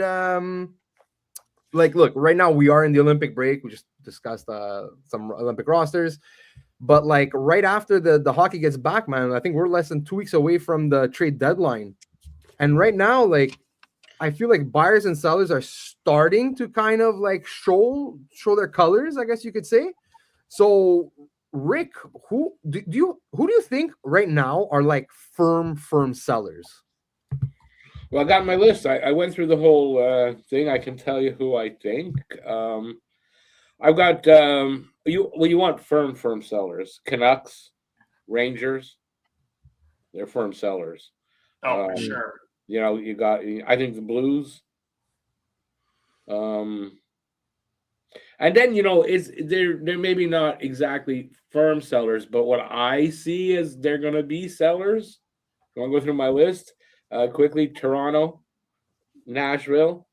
look, right now we are in the Olympic break. We just discussed some Olympic rosters. But like right after the hockey gets back, man, I think we're less than 2 weeks away from the trade deadline. And right now, like, I feel like buyers and sellers are starting to kind of like show their colors, I guess you could say. So, Rick, who do you think right now are like firm sellers? Well, I got my list. I went through the whole thing. I can tell you who I think. I've got you want firm sellers. Canucks, Rangers, they're firm sellers. Oh, for sure. You know, you got, I think, the Blues. And then, you know, they're maybe not exactly firm sellers, but what I see is they're going to be sellers. I want to go through my list quickly. Toronto, Nashville,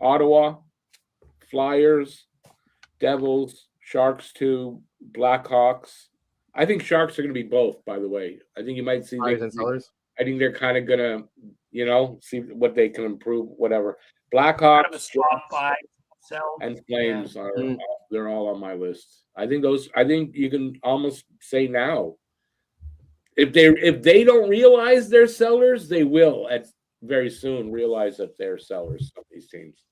Ottawa, Flyers, Devils, Sharks 2, Blackhawks. I think Sharks are going to be both, by the way. I think you might see buyers and sellers. I think they're kind of going to, you know, see what they can improve, whatever. Blackhawks, and Flames are they're all on my list. I think you can almost say now. If they don't realize they're sellers, they will very soon realize that they're sellers of these teams.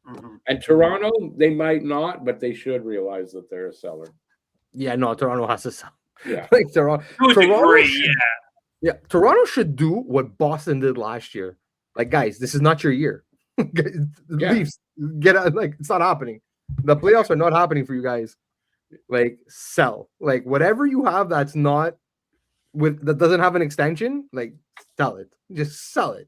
Mm-hmm. And Toronto, they might not, but they should realize that they're a seller. Yeah, no, Toronto has to sell. Yeah, like Toronto. Toronto should do what Boston did last year. Like, guys, this is not your year. Leafs, get out. Like, it's not happening. The playoffs are not happening for you guys. Like, sell. Like, whatever you have that doesn't have an extension, like, sell it. Just sell it.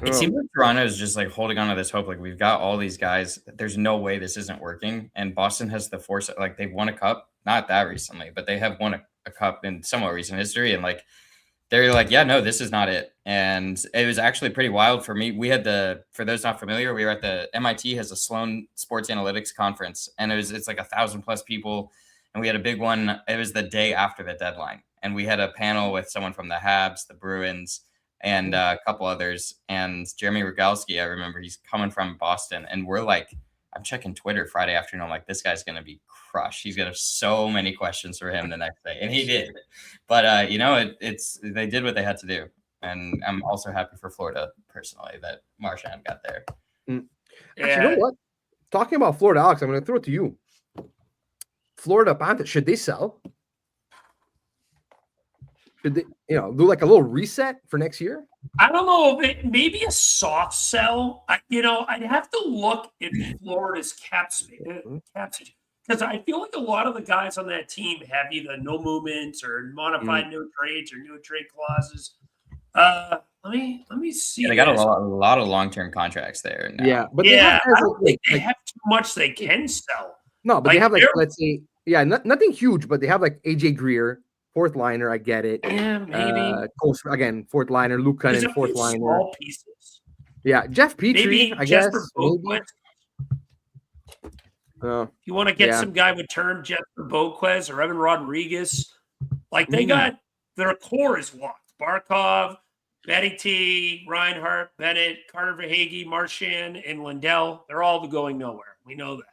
It seems like Toronto is just like holding on to this hope. Like, we've got all these guys. There's no way this isn't working. And Boston has the force. Like, they've won a cup, not that recently, but they have won a cup in somewhat recent history. And like, they're like, yeah, no, this is not it. And it was actually pretty wild for me. We had for those not familiar, we were at the MIT has a Sloan Sports Analytics conference, and it's like 1,000+ people. And we had a big one. It was the day after the deadline. And we had a panel with someone from the Habs, the Bruins, and a couple others. And Jamey Rogalski, I remember, he's coming from Boston. And we're like, I'm checking Twitter Friday afternoon. I'm like, this guy's going to be crushed. He's going to have so many questions for him the next day. And he did. But, you know, they did what they had to do. And I'm also happy for Florida, personally, that Marchand got there. Actually, you know what? Talking about Florida, Alex, I'm going to throw it to you. Florida Panthers, should they sell? Should they, do like a little reset for next year? I don't know if maybe a soft sell. I'd have to look at Florida's cap space because I feel like a lot of the guys on that team have either no movements or modified no trades or no trade clauses. Let me see. Yeah, they got a lot of long-term contracts there now. Yeah, but I don't think they have too much they can sell. No, but they have let's say, nothing huge, but they have like AJ Greer. Fourth liner, I get it. Yeah, maybe. Again, fourth liner, Luke Cunnin, fourth liner. Small pieces. Yeah, Jeff Petrie, I guess. Maybe. You want to get some guy with term, Jesper Boquez or Evan Rodriguez. Like, they got their core is locked. Barkov, Betty T, Reinhart, Bennett, Carter Verhaeghe, Marchand, and Lindell. They're all going nowhere. We know that.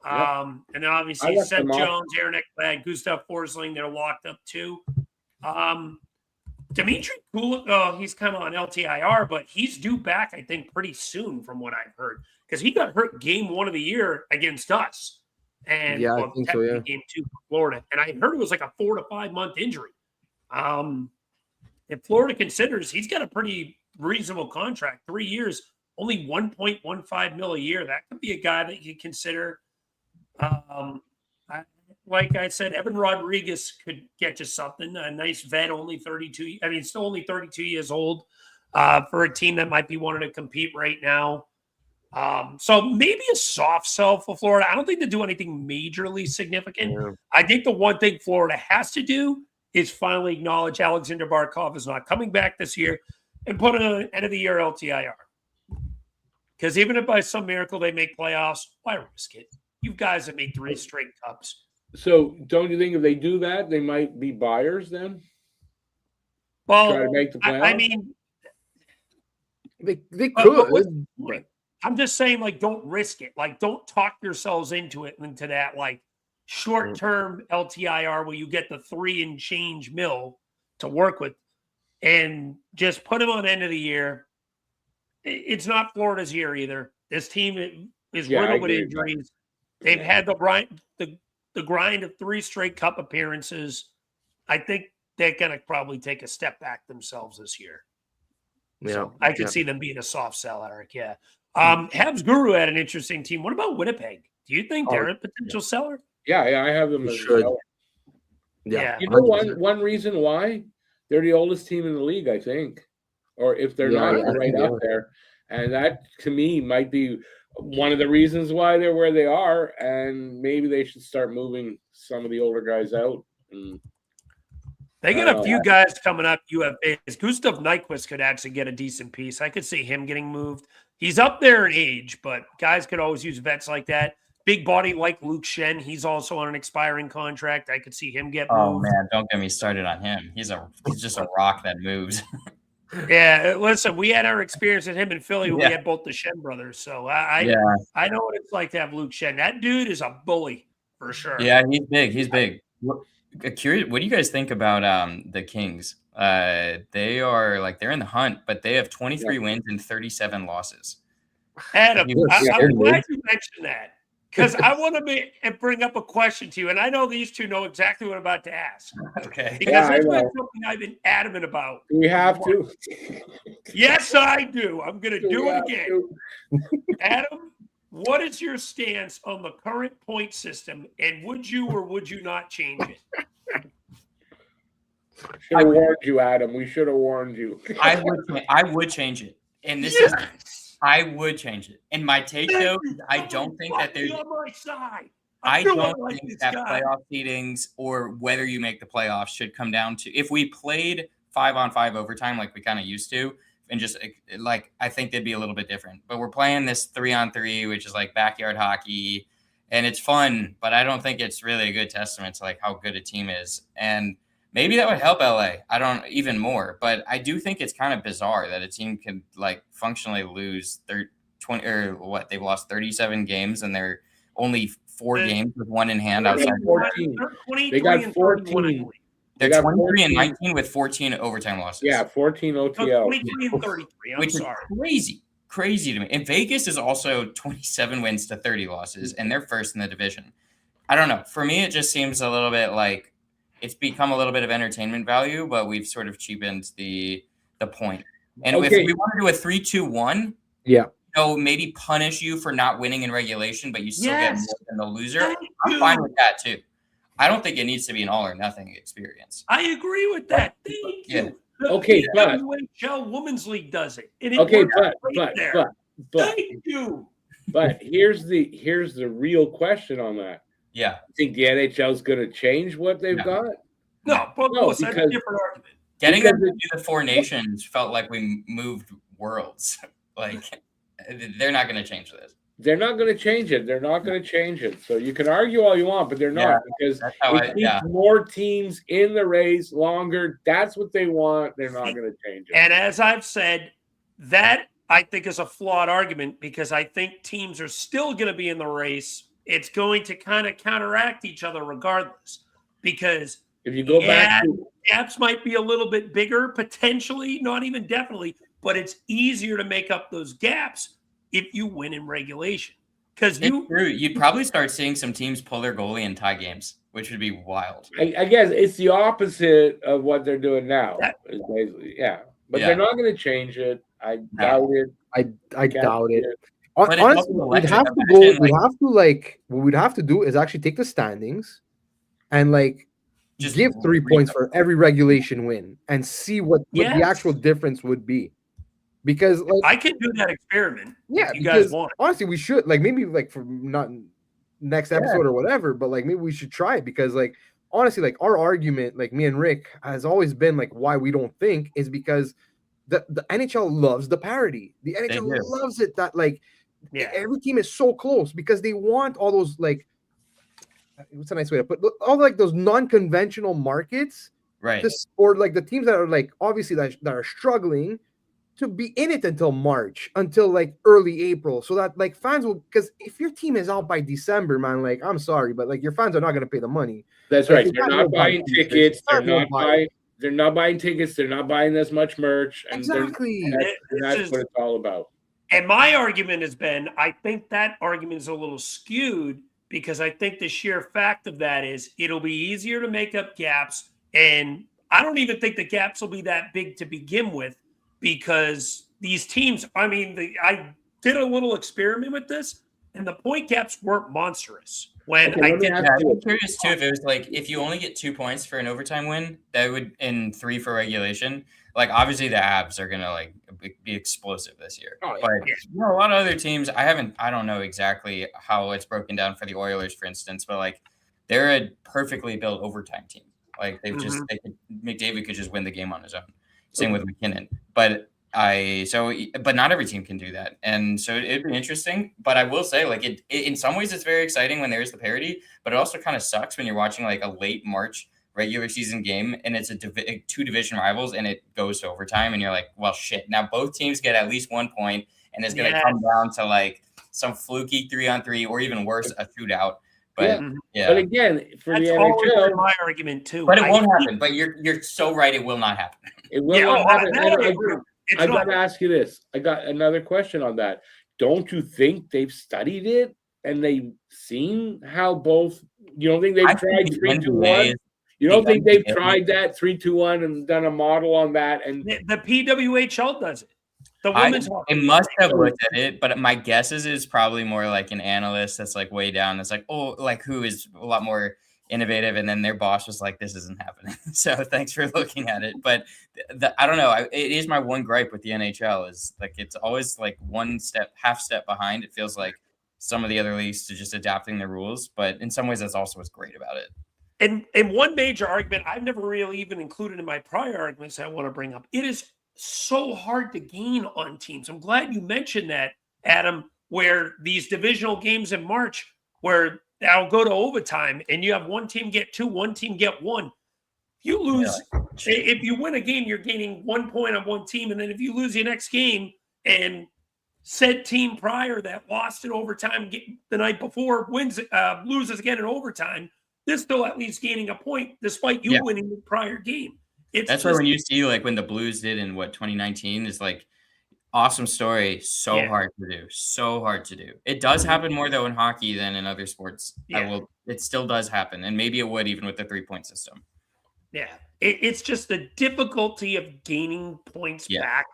And then obviously Seth Jones, Aaron Ekblad, Gustav Forsling, they're locked up too. Dimitri Kulik, he's kind of on LTIR, but he's due back, I think, pretty soon from what I've heard. Because he got hurt game 1 of the year against us. And I think so, yeah. Game 2 for Florida. And I heard it was like a 4 to 5 month injury. If Florida considers, he's got a pretty reasonable contract, 3 years, only $1.15 million a year. That could be a guy that you consider. Like I said, Evan Rodriguez could get you something. A nice vet, only 32. I mean, still only 32 years old for a team that might be wanting to compete right now. So maybe a soft sell for Florida. I don't think they do anything majorly significant. Yeah. I think the one thing Florida has to do is finally acknowledge Alexander Barkov is not coming back this year and put an end of the year LTIR. Because even if by some miracle they make playoffs, why risk it? You guys have made 3 straight cups. So don't you think if they do that, they might be buyers then? Well, try to make the playoffs? I mean, They but could. what's the point? I'm just saying, like, don't risk it. Like, don't talk yourselves into it, into that, like, short-term LTIR where you get the 3 and change mil to work with, and just put them on end of the year. It's not Florida's year either. This team is riddled with injuries. They've had the grind of 3 straight cup appearances. I think they're going to probably take a step back themselves this year. Yeah, so I could see them being a soft sell, Eric. Yeah. Habs Guru had an interesting team. What about Winnipeg? Do you think they're a potential seller? Yeah, I have them as a seller. Yeah. You know, one reason why they're the oldest team in the league, I think, or if they're not, right up there, and that to me might be one of the reasons why they're where they are, and maybe they should start moving some of the older guys out. They got a few guys coming up. UFAs. Gustav Nyquist could actually get a decent piece. I could see him getting moved. He's up there in age, but guys could always use vets like that. Big body like Luke Shen. He's also on an expiring contract. I could see him get moved. Oh man, don't get me started on him. He's just a rock that moves. Yeah, listen, we had our experience with him in Philly when we had both the Shen brothers. So I know what it's like to have Luke Shen. That dude is a bully for sure. Yeah, he's big. He's big. Curious, what do you guys think about the Kings? They are like they're in the hunt, but they have 23 wins and 37 losses. Adam, I'm glad you mentioned that because I want to bring up a question to you, and I know these two know exactly what I'm about to ask. Okay, because that's something I've been adamant about. We have to. Yes, I do. I'm going to do it again. Adam, what is your stance on the current point system, and would you or would you not change it? Should have warned you, Adam. We should have warned you. I would change it, and this is I would change it. And my take though, I don't think that there's on my side. I don't think that playoff seedings or whether you make the playoffs should come down to if we played 5-on-5 overtime like we kind of used to. And just like I think they'd be a little bit different, but we're playing this 3-on-3, which is like backyard hockey, and it's fun. But I don't think it's really a good testament to like how good a team is, and maybe that would help LA. I don't even more, but I do think it's kind of bizarre that a team can like functionally lose their 20 or what they've lost 37 games, and they're only 4 games with 1 in hand outside. 14. They got 14. They're 23 and 19 with 14 overtime losses. Yeah, 14 OTL. 23 and 33. Which is crazy to me. And Vegas is also 27 wins to 30 losses, and they're first in the division. I don't know. For me, it just seems a little bit like it's become a little bit of entertainment value, but we've sort of cheapened the point. And if we want to do a 3-2-1, maybe punish you for not winning in regulation, but you still get more than the loser. I'm fine with that too. I don't think it needs to be an all or nothing experience. I agree with that. Thank you. Okay, but WHL Women's League does it. Thank you. But here's the real question on that. Yeah. You think the NHL is going to change what they've got? No, because that's a different argument. Getting them to do the 4 nations felt like we moved worlds. Like they're not going to change this. They're not going to change it. They're not going to change it. So you can argue all you want, but they're not because it keeps more teams in the race longer. That's what they want. They're not going to change it. And as I've said, that I think is a flawed argument because I think teams are still going to be in the race. It's going to kind of counteract each other regardless because if you go back to gaps might be a little bit bigger, potentially, not even definitely, but it's easier to make up those gaps if you win in regulation. Because you'd probably start seeing some teams pull their goalie and tie games, which would be wild. I guess it's the opposite of what they're doing now. Basically, but they're not going to change it. I doubt it. I doubt it. Honestly, we'd have to go. What we'd have to do is actually take the standings and just give 3 points for every regulation win and see what the actual difference would be. Because I can do that experiment. Yeah, if you guys want. Honestly, we should maybe for not next episode or whatever, but maybe we should try it because honestly, our argument, me and Rick, has always been why we don't think is because the NHL loves the parity. The NHL loves it that every team is so close because they want all those what's a nice way to put all those non-conventional markets right? Or like the teams that are like obviously that are struggling to be in it until March, until like early April, so that like fans will, because if your team is out by December, man, like I'm sorry, but like your fans are not going to pay the money. That's like, right. They're not buying tickets. They're not buying tickets. They're not buying as much merch. And exactly. That's what it's all about. And my argument has been, I think that argument is a little skewed because I think the sheer fact of that is it'll be easier to make up gaps. And I don't even think the gaps will be that big to begin with, because these teams, I mean, I did a little experiment with this, and the point gaps weren't monstrous. When I did that, I'm curious too if it was like if you only get 2 points for an overtime win, that would in 3 for regulation. Like obviously the Avs are gonna like be explosive this year, but a lot of other teams, I don't know exactly how it's broken down for the Oilers, for instance, but like they're a perfectly built overtime team. Like McDavid could just win the game on his own. Same with McKinnon, but not every team can do that, and so it'd be interesting. But I will say, like, it in some ways it's very exciting when there's the parity, but it also kind of sucks when you're watching like a late March regular season game and it's two division rivals and it goes to overtime, and you're like, well, shit. Now both teams get at least 1 point, and it's going to come down to like some fluky 3-on-3 or even worse, a shootout. But but again, for that's the NHL, my argument too. But it won't happen. But you're so right. It will not happen. It will not happen. I got to ask you this. I got another question on that. Don't you think they've studied it and they've seen how both? You don't think they've tried 3-2-1? You don't think they've tried that 3-2-1 and done a model on that? And the PWHL does it. The women's hockey. It must have looked at it, but my guess is it's probably more like an analyst that's like way down. That's like, oh, like who is a lot more innovative, and then their boss was like, "This isn't happening." So thanks for looking at it. But I don't know. It is my one gripe with the NHL is like it's always like half step behind. It feels like some of the other leagues to just adapting the rules, but in some ways that's also what's great about it. And one major argument I've never really even included in my prior arguments I want to bring up. It is so hard to gain on teams. I'm glad you mentioned that, Adam, where these divisional games in March, where that'll go to overtime and you have one team get 2, one team get 1. You lose. If you win a game, you're gaining 1 point on one team. And then if you lose your next game and said team prior that lost in overtime the night before loses again in overtime, they're still at least gaining a point despite you winning the prior game. That's why when you see like when the Blues did in 2019 is like awesome story. Hard to do. It does happen more though in hockey than in other sports. It still does happen, and maybe it would even with the 3-point system. Yeah, it's just the difficulty of gaining points back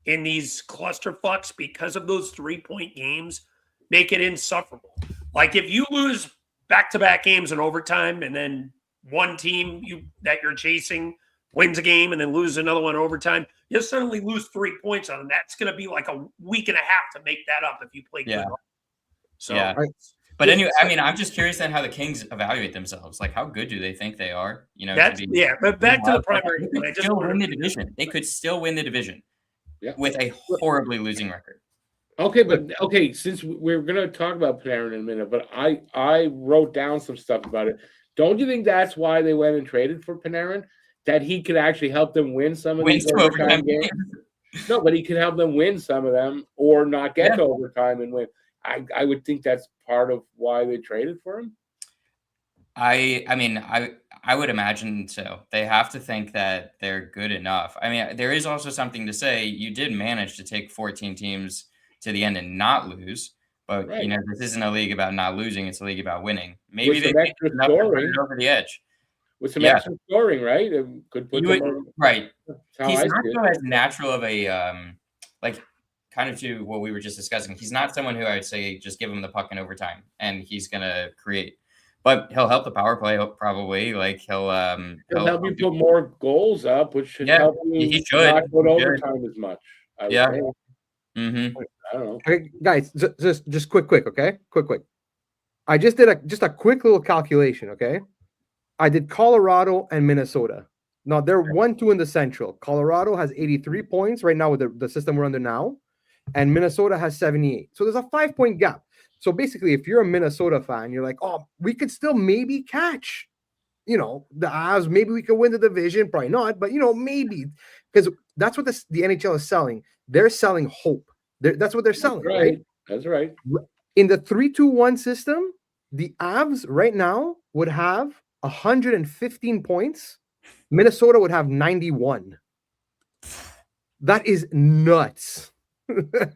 in these clusterfucks because of those 3-point games make it insufferable. Like if you lose back-to-back games in overtime, and then one team that you're chasing wins a game and then loses another one in overtime, you'll suddenly lose 3 points on them. That's going to be like a week and a half to make that up if you play good. So, but anyway, I mean, I'm just curious then how the Kings evaluate themselves. Like, how good do they think they are? You know, but back to the primary. They could still win the division with a horribly losing record. Okay, since we're going to talk about Panarin in a minute, but I wrote down some stuff about it. Don't you think that's why they went and traded for Panarin? That he could actually help them win some of these overtime games? No, but he could help them win some of them or not get to overtime and win. I would think that's part of why they traded for him. I mean, I would imagine so. They have to think that they're good enough. I mean, there is also something to say. You did manage to take 14 teams to the end and not lose. But, you know, this isn't a league about not losing. It's a league about winning. Maybe they picked it up and put it over the edge. With some extra scoring, right? It could put them right. He's not as natural of a like kind of to what we were just discussing. He's not someone who I would say just give him the puck in overtime and he's gonna create. But he'll help the power play probably. Like he'll help you put more goals up, which should help you not put overtime as much. I don't know. Okay, guys, just quick, okay? Quick. I just did a quick little calculation, okay? I did Colorado and Minnesota. Now, they're 1-2 in the Central. Colorado has 83 points right now with the system we're under now, and Minnesota has 78. So there's a 5-point gap. So basically, if you're a Minnesota fan, you're like, oh, we could still maybe catch you know, the Avs, maybe we could win the division, probably not, but, you know, maybe, because that's what the NHL is selling. They're selling hope. That's what they're selling, right? That's right. In the 3-2-1 system, the Avs right now would have 115 points. Minnesota would have 91. That is nuts.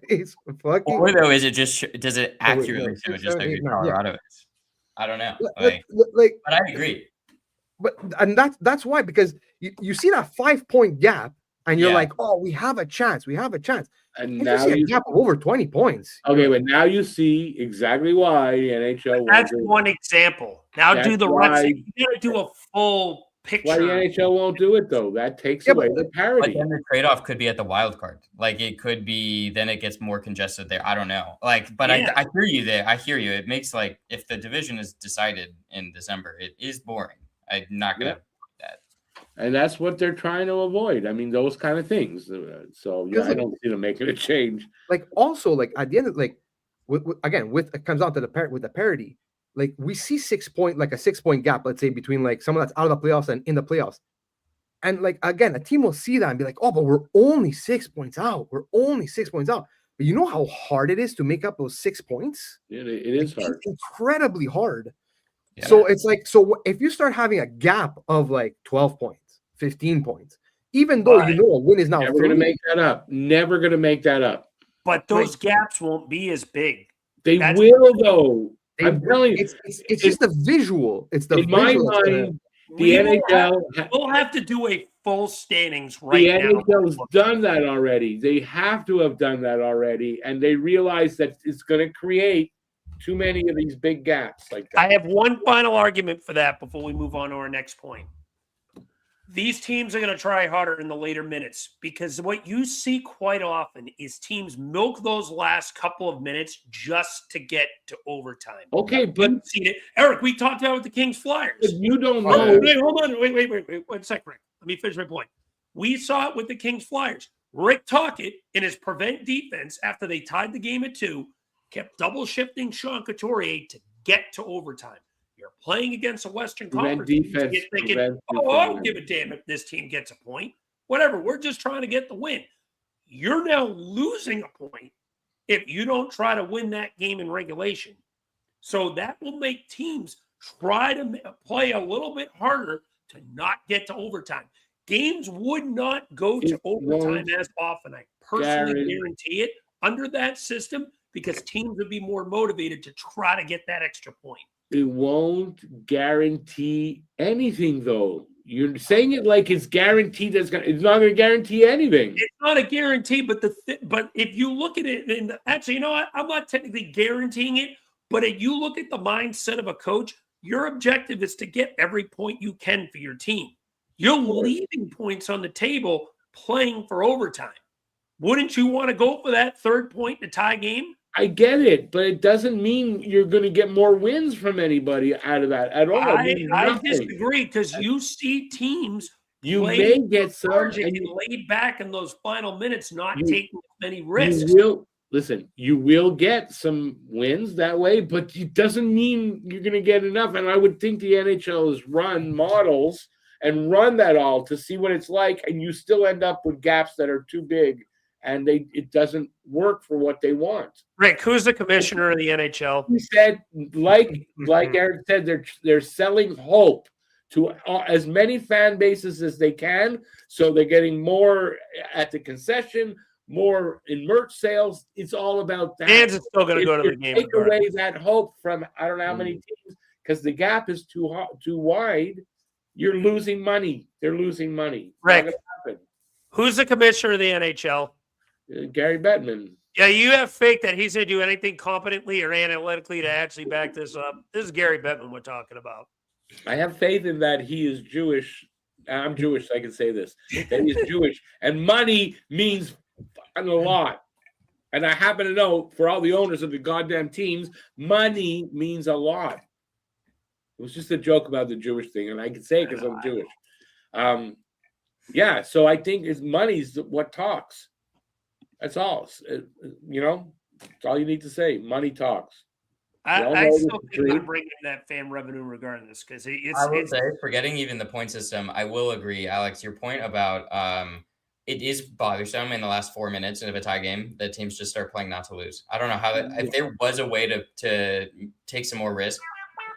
It's fucking. Or though, is it just does it accurately show just how good Colorado is? I don't know. But I agree. But that's why, because you see that 5-point gap and you're like, oh, we have a chance. We have a chance. And now you see a gap of over 20 points. Okay, but now you see exactly why the NHL. That's one example. Now do the rest. You got to do a full picture. Why the NHL won't do it though? That takes away the parity. But then the trade-off could be at the wild card. Like it could be, then it gets more congested there. I don't know. Like, but I hear you there. I hear you. It makes like if the division is decided in December, it is boring. I'm not gonna that. And that's what they're trying to avoid. I mean, those kind of things. So I don't see them making a change. Like also, like at the end of it comes down to the parity. Like we see 6-point, like a 6-point gap, let's say, between like someone that's out of the playoffs and in the playoffs. And like again, a team will see that and be like, oh, but we're only 6 points out. We're only 6 points out. But you know how hard it is to make up those 6 points? It is hard. It's incredibly hard. Yeah. So it's like, so if you start having a gap of like 12 points, 15 points, even though you know a win is now never going to make that up. Never going to make that up. But those gaps won't be as big. They will though. I'm telling you, it's just the visual. It's the in my mind. The NHL will have to do a full standings right now. The NHL's done that already. They have to have done that already, and they realize that it's going to create too many of these big gaps like that. I have one final argument for that before we move on to our next point. These teams are going to try harder in the later minutes because what you see quite often is teams milk those last couple of minutes just to get to overtime. Okay, but Eric, we talked about with the Kings Flyers. You don't know. Wait, hold on. Wait. 1 second, Rick. Let me finish my point. We saw it with the Kings Flyers. Rick Tocchet in his prevent defense after they tied the game at 2 kept double shifting Sean Couturier to get to overtime. You're playing against a Western Conference defense. You're thinking, I don't give a damn if this team gets a point. Whatever, we're just trying to get the win. You're now losing a point if you don't try to win that game in regulation. So that will make teams try to play a little bit harder to not get to overtime. Games would not go to overtime as often. I personally guarantee it under that system because teams would be more motivated to try to get that extra point. It won't guarantee anything, though. You're saying it like it's guaranteed. It's not going to guarantee anything. It's not a guarantee, but but if you look at it, and actually, you know what? I'm not technically guaranteeing it, but if you look at the mindset of a coach, your objective is to get every point you can for your team. You're leaving points on the table playing for overtime. Wouldn't you want to go for that third point in a tie game? I get it, but it doesn't mean you're going to get more wins from anybody out of that at all. I disagree because you see teams may get some and laid back in those final minutes, not taking many risks. You will get some wins that way, but it doesn't mean you're going to get enough. And I would think the NHL has run models and run that all to see what it's like, and you still end up with gaps that are too big. And it doesn't work for what they want. Rick, who's the commissioner of the NHL? He said, like Eric said, they're selling hope to as many fan bases as they can. So they're getting more at the concession, more in merch sales. It's all about that. Fans are still going to go to the game. Take away that hope from I don't know how many teams because the gap is too wide. You're losing money. They're losing money. Rick, who's the commissioner of the NHL? Gary Bettman. Yeah, you have faith that he's going to do anything competently or analytically to actually back this up. This is Gary Bettman we're talking about. I have faith in that he is Jewish. I'm Jewish, so I can say this. That he's Jewish. And money means a lot. And I happen to know, for all the owners of the goddamn teams, money means a lot. It was just a joke about the Jewish thing, and I can say it because I'm Jewish. Yeah, so I think money's what talks. That's all. That's all you need to say. Money talks. I still think I'm bringing that fan revenue regardless because I would say, forgetting even the point system, I will agree, Alex, your point about it is bothersome in the last 4 minutes of a tie game that teams just start playing not to lose. I don't know how if there was a way to take some more risk.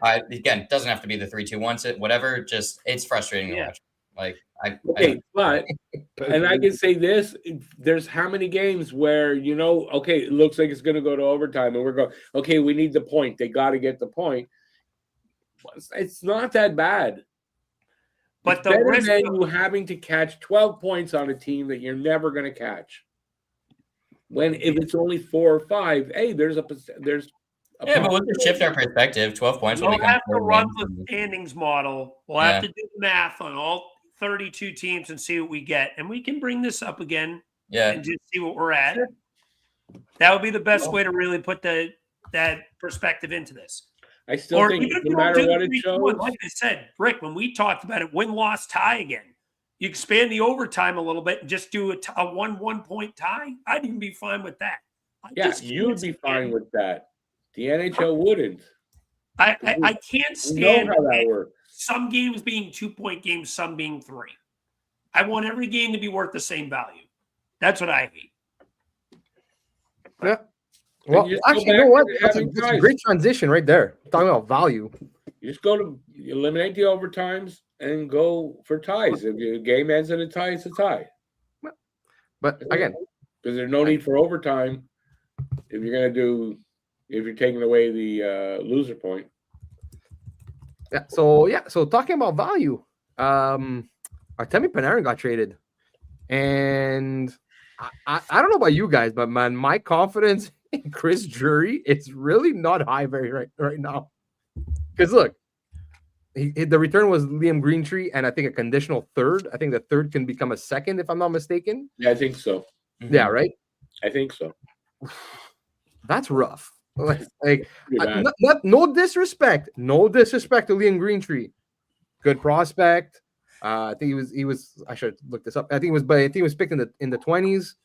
Again, it doesn't have to be the 3-2-1, whatever. Just it's frustrating to watch. Like but and I can say this: there's how many games where it looks like it's going to go to overtime, and we're going, okay, we need the point. They got to get the point. It's not that bad. But it's better than you having to catch 12 points on a team that you're never going to catch. If it's only 4 or 5, hey, there's but we'll just shift our perspective. 12 points. We'll have to run the standings model. We'll have to do the math on all 32 teams and see what we get, and we can bring this up again. And just see what we're at. Sure. That would be the best way to really put that perspective into this. I still think no matter what it shows. Like I said, Rick, when we talked about it, win-loss tie again. You expand the overtime a little bit and just do a 1-1 point tie. I'd even be fine with that. You would be fine with that. The NHL wouldn't. I can't stand how that works. Some games being 2-point games, some being 3. I want every game to be worth the same value. That's what I hate. Yeah. Well, actually, you know what? That's a great transition right there. Talking about value. You just eliminate the overtimes and go for ties. If your game ends in a tie, it's a tie. But again, because there's no need for overtime if you're taking away the loser point. So talking about value, Artemi Panarin got traded, and I don't know about you guys, but man, my confidence in Chris Drury is really not high right now. Because look, the return was Liam Greentree and I think a conditional third. I think the third can become a second if I'm not mistaken. Yeah, I think so. Mm-hmm. Yeah, right. I think so. That's rough. No disrespect to Liam Greentree. Good prospect. I think he was. I should look this up. I think he was picked in the 20s.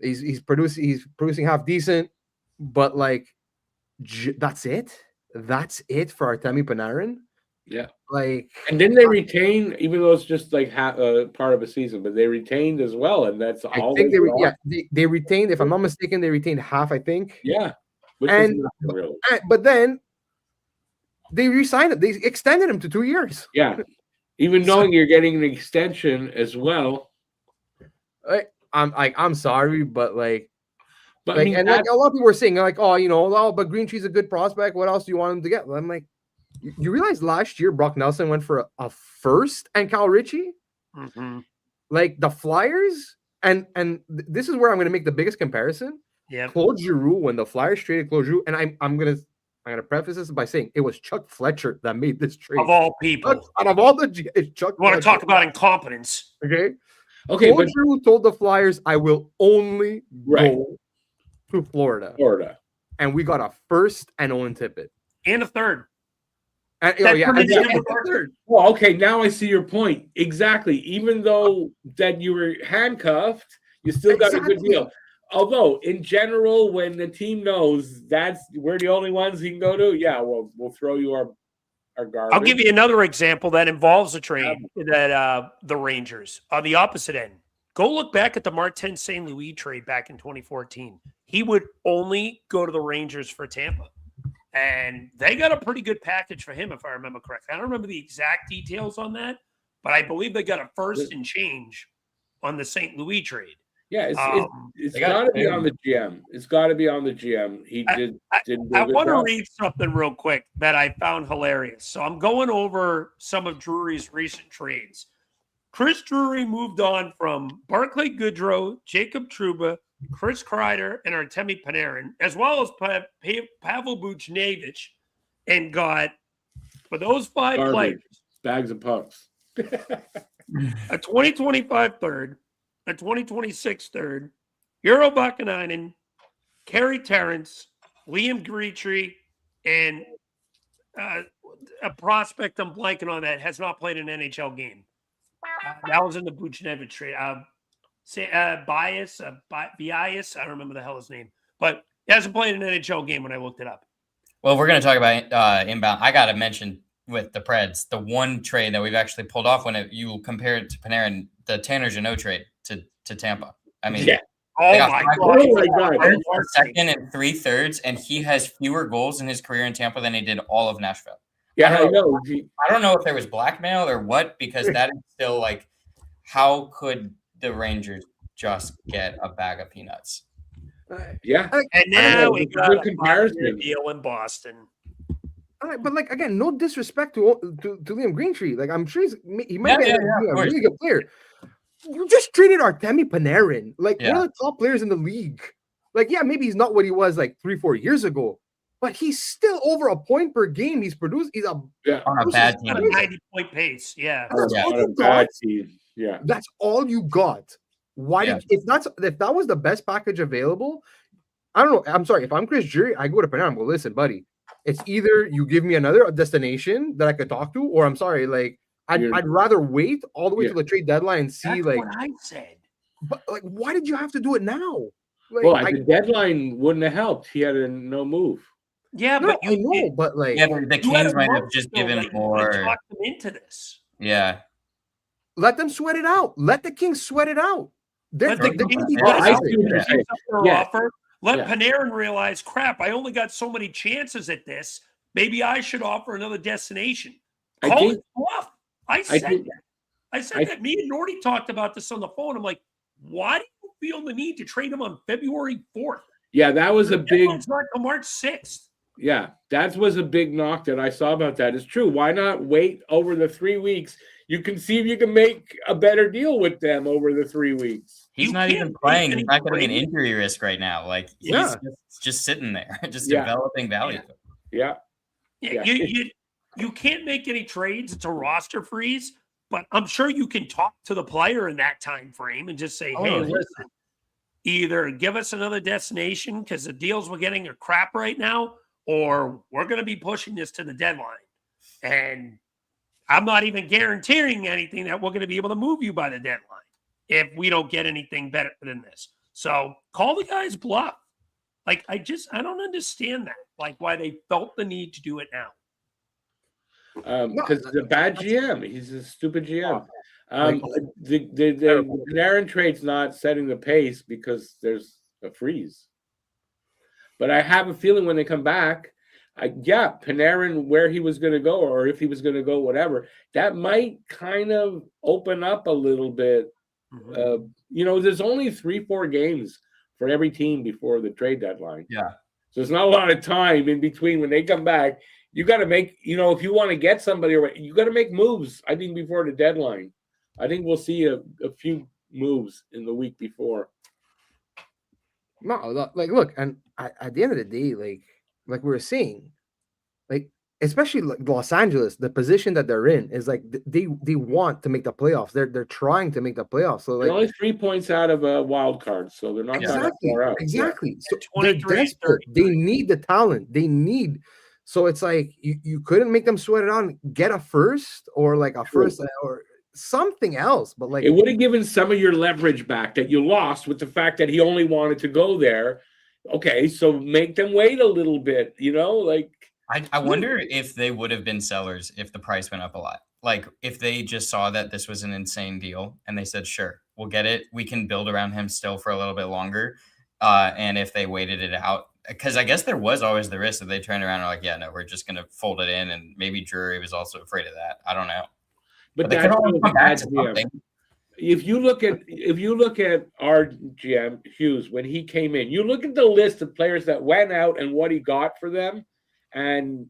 He's producing half decent, but that's it. That's it for Artemi Panarin. Yeah. And then they retain, even though it's just part of a season, but they retained as well, and that's all. I think they retained. If I'm not mistaken, they retained half. I think. Yeah. But then they re-signed it. They extended him to 2 years. Yeah. Even knowing you're getting an extension as well. I'm sorry, but I mean, a lot of people were saying but Greentree's a good prospect. What else do you want him to get? I'm like, you realize last year Brock Nelson went for a first and Cal Ritchie, the Flyers, and this is where I'm going to make the biggest comparison. Yeah, Claude Giroux, when the Flyers traded Claude Giroux, and I'm gonna preface this by saying it was Chuck Fletcher that made this trade of all people. Out of all the Chuck, you want to talk about incompetence? Okay, Claude Giroux told the Flyers, "I will only go to Florida," and we got a first and Owen Tippett and a third. Third. Well, okay, now I see your point exactly. Even though that you were handcuffed, you still got a good deal. Although, in general, when the team knows we're the only ones he can go to, we'll throw you our garbage. I'll give you another example that involves a trade that the Rangers on the opposite end. Go look back at the Martin St. Louis trade back in 2014. He would only go to the Rangers for Tampa. And they got a pretty good package for him, if I remember correctly. I don't remember the exact details on that, but I believe they got a first and change on the St. Louis trade. Yeah, it's got to be on the GM. It's got to be on the GM. I want to read something real quick that I found hilarious. So I'm going over some of Drury's recent trades. Chris Drury moved on from Barclay Goodrow, Jacob Trouba, Chris Kreider, and Artemi Panarin, as well as Pavel Buchnevich, and got, for those 5 players, bags of pucks, a 2025 third, a 2026 third, Euro Vakanainen, Carey Terrence, Liam Greentree, and a prospect I'm blanking on that has not played an NHL game. That was in the Buchnevich trade. Bias, I don't remember the hell his name, but he hasn't played an NHL game when I looked it up. Well, we're going to talk about inbound. I got to mention with the Preds, the one trade that we've actually pulled off when you compare it to Panarin, the Tanner Jeannot trade to Tampa. I mean, Yeah. Oh my God! A second and 3/3, and he has fewer goals in his career in Tampa than he did all of Nashville. Yeah, I don't know if there was blackmail or what, because that is still like, how could the Rangers just get a bag of peanuts? Yeah, and now we got a comparison deal in Boston. But like again, no disrespect to Liam Greentree. Like I'm sure he might be a really good player. You just traded Artemi Panarin, like one of the top players in the league. Like, yeah, maybe he's not what he was like 3-4 years ago, but he's still over a point per game. He's produced. He's on a bad team, 90-point pace. Yeah, that's all you got. Yeah, that's all you got. Why did if that was the best package available? I don't know. I'm sorry. If I'm Chris Drury, I go to Panarin. I go, listen, buddy. It's either you give me another destination that I could talk to, or I'm sorry, like. I'd rather wait all the way to the trade deadline and see. That's like what I said. But like, why did you have to do it now? Like, well, the deadline wouldn't have helped. He had no move. Yeah, but I know, but like, the Kings might have just given more. Talk them into this. Yeah, let them sweat it out. Let the Kings sweat it out. Let Panarin realize, crap, I only got so many chances at this. Maybe I should offer another destination. Call it bluff. I said that. Me and Nordy talked about this on the phone. I'm like, why do you feel the need to trade him on February 4th? Yeah, that was a big. It's not till March 6th. Yeah, that was a big knock that I saw about that. It's true. Why not wait over the 3 weeks? You can see if you can make a better deal with them over the 3 weeks. He's not even playing. He's not going to be an injury risk right now. Like he's just sitting there, just developing value. Yeah. You can't make any trades. It's a roster freeze, but I'm sure you can talk to the player in that time frame and just say, hey, listen, either give us another destination because the deals we're getting are crap right now, or we're going to be pushing this to the deadline. And I'm not even guaranteeing anything that we're going to be able to move you by the deadline if we don't get anything better than this. So call the guy's bluff. Like, I don't understand that, like why they felt the need to do it now. Because he's a bad GM. He's a stupid GM. The Panarin trade's not setting the pace because there's a freeze. But I have a feeling when they come back, Panarin, where he was going to go, or if he was going to go, whatever, that might kind of open up a little bit. Mm-hmm. There's only 3-4 games for every team before the trade deadline. Yeah. So there's not a lot of time in between when they come back. You got to make, if you want to get somebody, you got to make moves, I think, before the deadline. I think we'll see a few moves in the week before. No, like, look, and at the end of the day, like we were saying, like, especially like Los Angeles, the position that they're in is like they want to make the playoffs. They're trying to make the playoffs. So like, they're only 3 points out of a wild card, so they're not that far out. Exactly. So they're desperate. They need the talent. So it's like you couldn't make them sweat it out and get a first or like a first or something else. But like, it would have given some of your leverage back that you lost with the fact that he only wanted to go there. Okay, so make them wait a little bit, like. I wonder if they would have been sellers if the price went up a lot. Like if they just saw that this was an insane deal and they said, sure, we'll get it. We can build around him still for a little bit longer. And if they waited it out, because I guess there was always the risk that they turned around and were like, yeah, no, we're just going to fold it in. And maybe Drury was also afraid of that. I don't know. But that's bad GM. If you look at our GM Hughes, when he came in, you look at the list of players that went out and what he got for them, and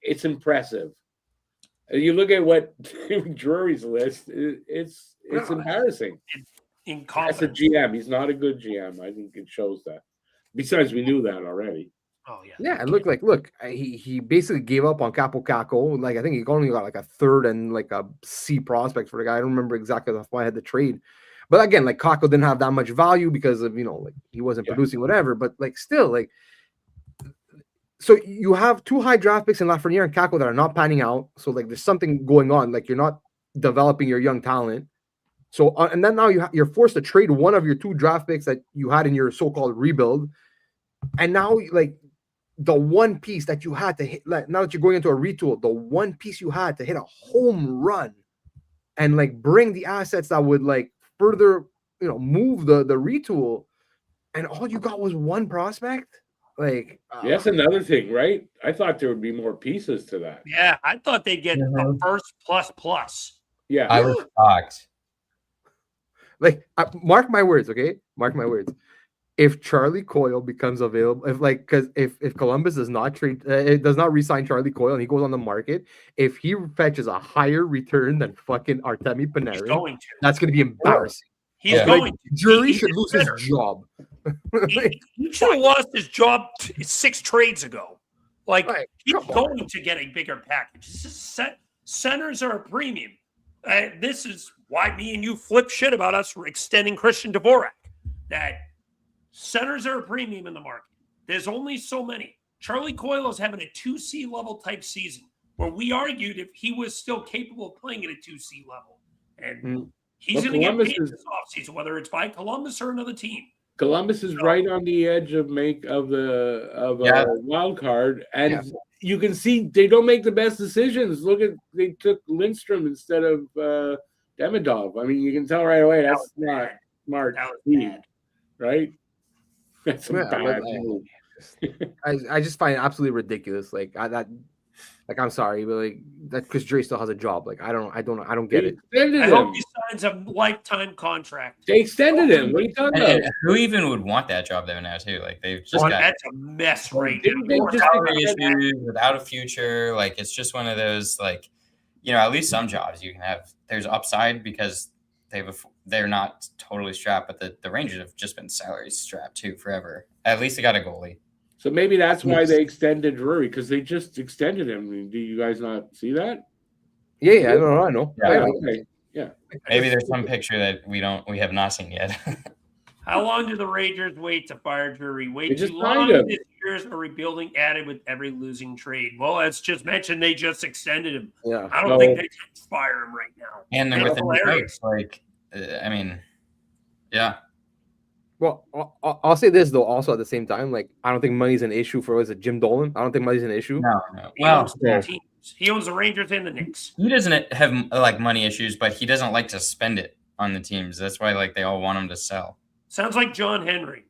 it's impressive. You look at what Drury's list, it's embarrassing. That's a GM. He's not a good GM. I think it shows that. Besides, we knew that already. Oh yeah. Yeah, it looked like he basically gave up on Capo Caco. Like I think he only got like a third and like a C prospect for the guy. I don't remember exactly why I had the trade. But again, like Caco didn't have that much value because of like he wasn't producing whatever. But like still like, so you have 2 high draft picks in Lafreniere and Caco that are not panning out. So like there's something going on. Like you're not developing your young talent. So and then now you're forced to trade one of your 2 draft picks that you had in your so-called rebuild. And now like the one piece that you had to hit, like now that you're going into a retool, the one piece you had to hit a home run and like bring the assets that would like further, move the retool, and all you got was one prospect. Like, that's another thing, right? I thought there would be more pieces to that. Yeah, I thought they'd get a first plus. Yeah, I was shocked. Like, mark my words, okay? Mark my words. If Charlie Coyle becomes available, because if Columbus does not trade, it does not re-sign Charlie Coyle and he goes on the market, if he fetches a higher return than fucking Artemi Panarin, that's going to be embarrassing. He's going. Jury should lose his job. He should have lost his job 6 trades ago. Like, he's going to get a bigger package. Centers are a premium. This is why me and you flip shit about us extending Christian Dvorak. That centers are a premium in the market. There's only so many. Charlie Coyle is having a 2C level type season where we argued if he was still capable of playing at a 2C level. And he's going to get paid this offseason, whether it's by Columbus or another team. Columbus is right on the edge of a wild card, and you can see they don't make the best decisions. Look at they took Lindstrom instead of Demidov. I mean, you can tell right away that's not smart, right? That's a bad move. I just find it absolutely ridiculous. I'm sorry, but like that because Dre still has a job. Like I don't get it. I hope he signs a lifetime contract. They extended him. What are you talking about? Who even would want that job there now too? Like they've just got that's a mess right now. Issues without a future. Like it's just one of those like, at least some jobs you can have. There's upside because they're not totally strapped, but the Rangers have just been salary strapped too forever. At least they got a goalie. So maybe that's why they extended Drury because they just extended him. Do you guys not see that? Yeah, I know. Yeah, okay. Yeah. Maybe there's some picture that we have not seen yet. How long do the Rangers wait to fire Drury? Wait too long. This year's a rebuilding added with every losing trade. Well, as just mentioned, they just extended him. Yeah. I don't think they can fire him right now. And then with the yeah. Well, I'll say this though. Also, at the same time, like I don't think money's an issue for Jim Dolan. I don't think money's an issue. No. He owns the Rangers and the Knicks. He doesn't have like money issues, but he doesn't like to spend it on the teams. That's why like they all want him to sell. Sounds like John Henry,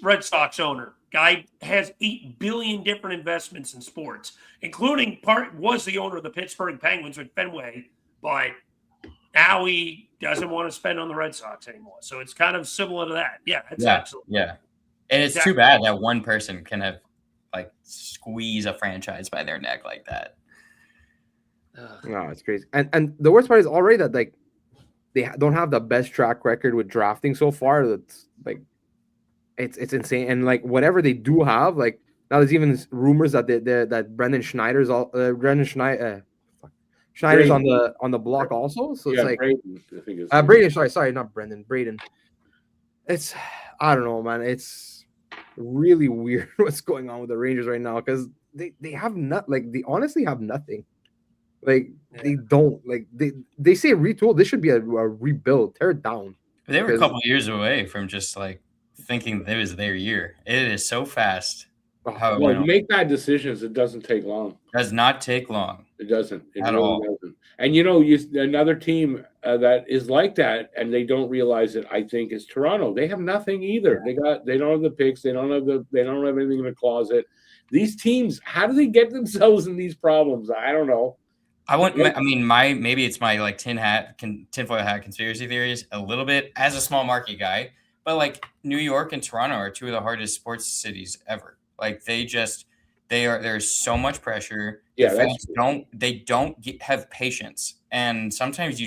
Red Sox owner. Guy has 8 billion different investments in sports, including was the owner of the Pittsburgh Penguins with Fenway, but now he doesn't want to spend on the Red Sox anymore. So it's kind of similar to that. Yeah, absolutely. Yeah. And it's too bad that one person can have like squeeze a franchise by their neck like that. No, it's crazy. And the worst part is already that like they don't have the best track record with drafting so far. That's like it's insane. And like whatever they do have, like now there's even rumors that that Brendan Schneider's Schneider's on the block also. So it's like Braden. Sorry, not Brendan. Braden. It's I don't know, man. It's really weird what's going on with the Rangers right now because they have they honestly have nothing. Like they don't like they say retool. This should be a rebuild. Tear it down. They were a couple years away from just like thinking it was their year. It is so fast. Well, you make bad decisions. It doesn't take long. Does not take long. It doesn't. It at really all. Doesn't. And another team that is like that, and they don't realize it. I think is Toronto. They have nothing either. They don't have the picks. They don't have anything in the closet. These teams, how do they get themselves in these problems? I don't know. Maybe it's my like tinfoil hat conspiracy theories a little bit as a small market guy, but like New York and Toronto are two of the hardest sports cities ever. Like there's so much pressure. Yeah, they don't have patience, and sometimes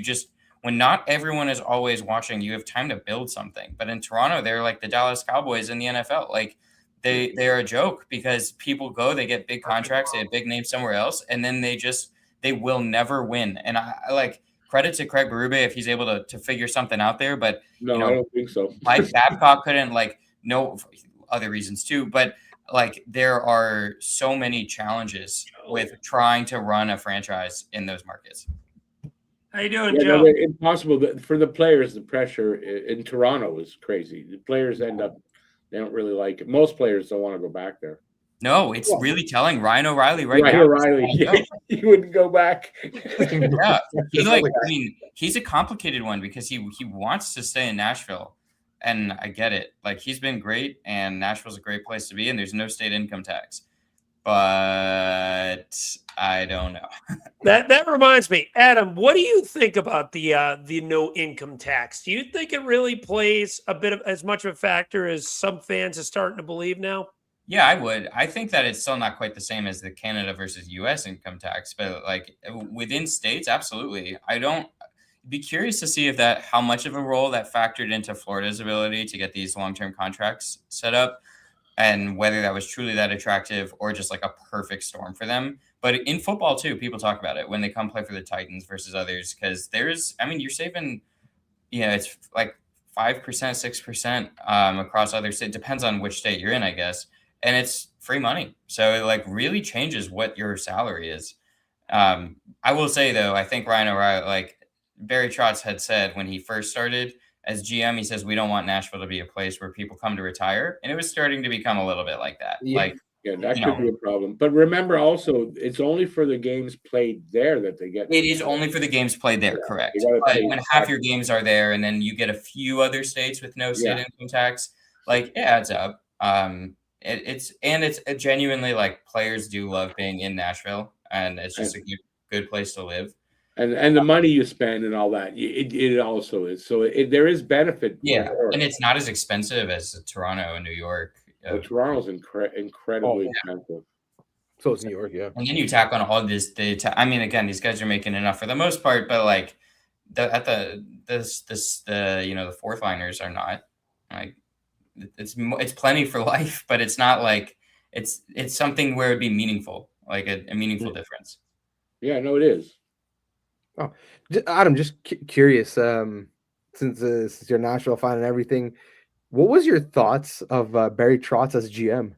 when not everyone is always watching, you have time to build something. But in Toronto, they're like the Dallas Cowboys in the NFL. Like they're a joke because people they get big contracts, they have big names somewhere else, and then they will never win. And I like credit to Craig Berube if he's able to figure something out there. But I don't think so. Mike Babcock couldn't no other reasons too, but like there are so many challenges with trying to run a franchise in those markets. How you doing, Joe? No, impossible for the players. The pressure in Toronto is crazy. The players end up They don't really like it. Most players don't want to go back there. No, it's really telling. Ryan O'Reilly now. O'Reilly, he wouldn't go back. Yeah, he's a complicated one because he wants to stay in Nashville, and I get it. Like, he's been great, and Nashville's a great place to be, and there's no state income tax. But I don't know. That reminds me, Adam. What do you think about the no income tax? Do you think it really plays a bit of as much of a factor as some fans are starting to believe now? Yeah, I would. I think that it's still not quite the same as the Canada versus U.S. income tax, but like within states, absolutely. I don't be curious to see if how much of a role that factored into Florida's ability to get these long-term contracts set up, and whether that was truly that attractive or just like a perfect storm for them. But in football too, people talk about it when they come play for the Titans versus others, because you're saving, it's like 5%, 6% across other states. Depends on which state you're in, I guess. And it's free money. So it like really changes what your salary is. I will say though, I think Ryan O'Reilly, like Barry Trotz had said when he first started as GM, he says, we don't want Nashville to be a place where people come to retire. And it was starting to become a little bit like that. Yeah. That could be a problem. But remember also, it's only for the games played there that they get. It is only for the games played there, correct. But when half your games are there and then you get a few other states with no state income tax, like it adds up. It's genuinely like players do love being in Nashville, and it's just a good place to live. And the money you spend and all that, it also is. So there is benefit. Yeah, and it's not as expensive as Toronto and New York. Toronto's incredibly expensive. So it's New York, yeah. And then you tack on all this. Again, these guys are making enough for the most part, but like the fourth liners are not like. It's plenty for life, but it's not like it's something where it'd be meaningful, like a meaningful difference. Yeah, no, it is. Oh, Adam, just curious, since you're a Nashville fan and everything, what was your thoughts of Barry Trotz as GM?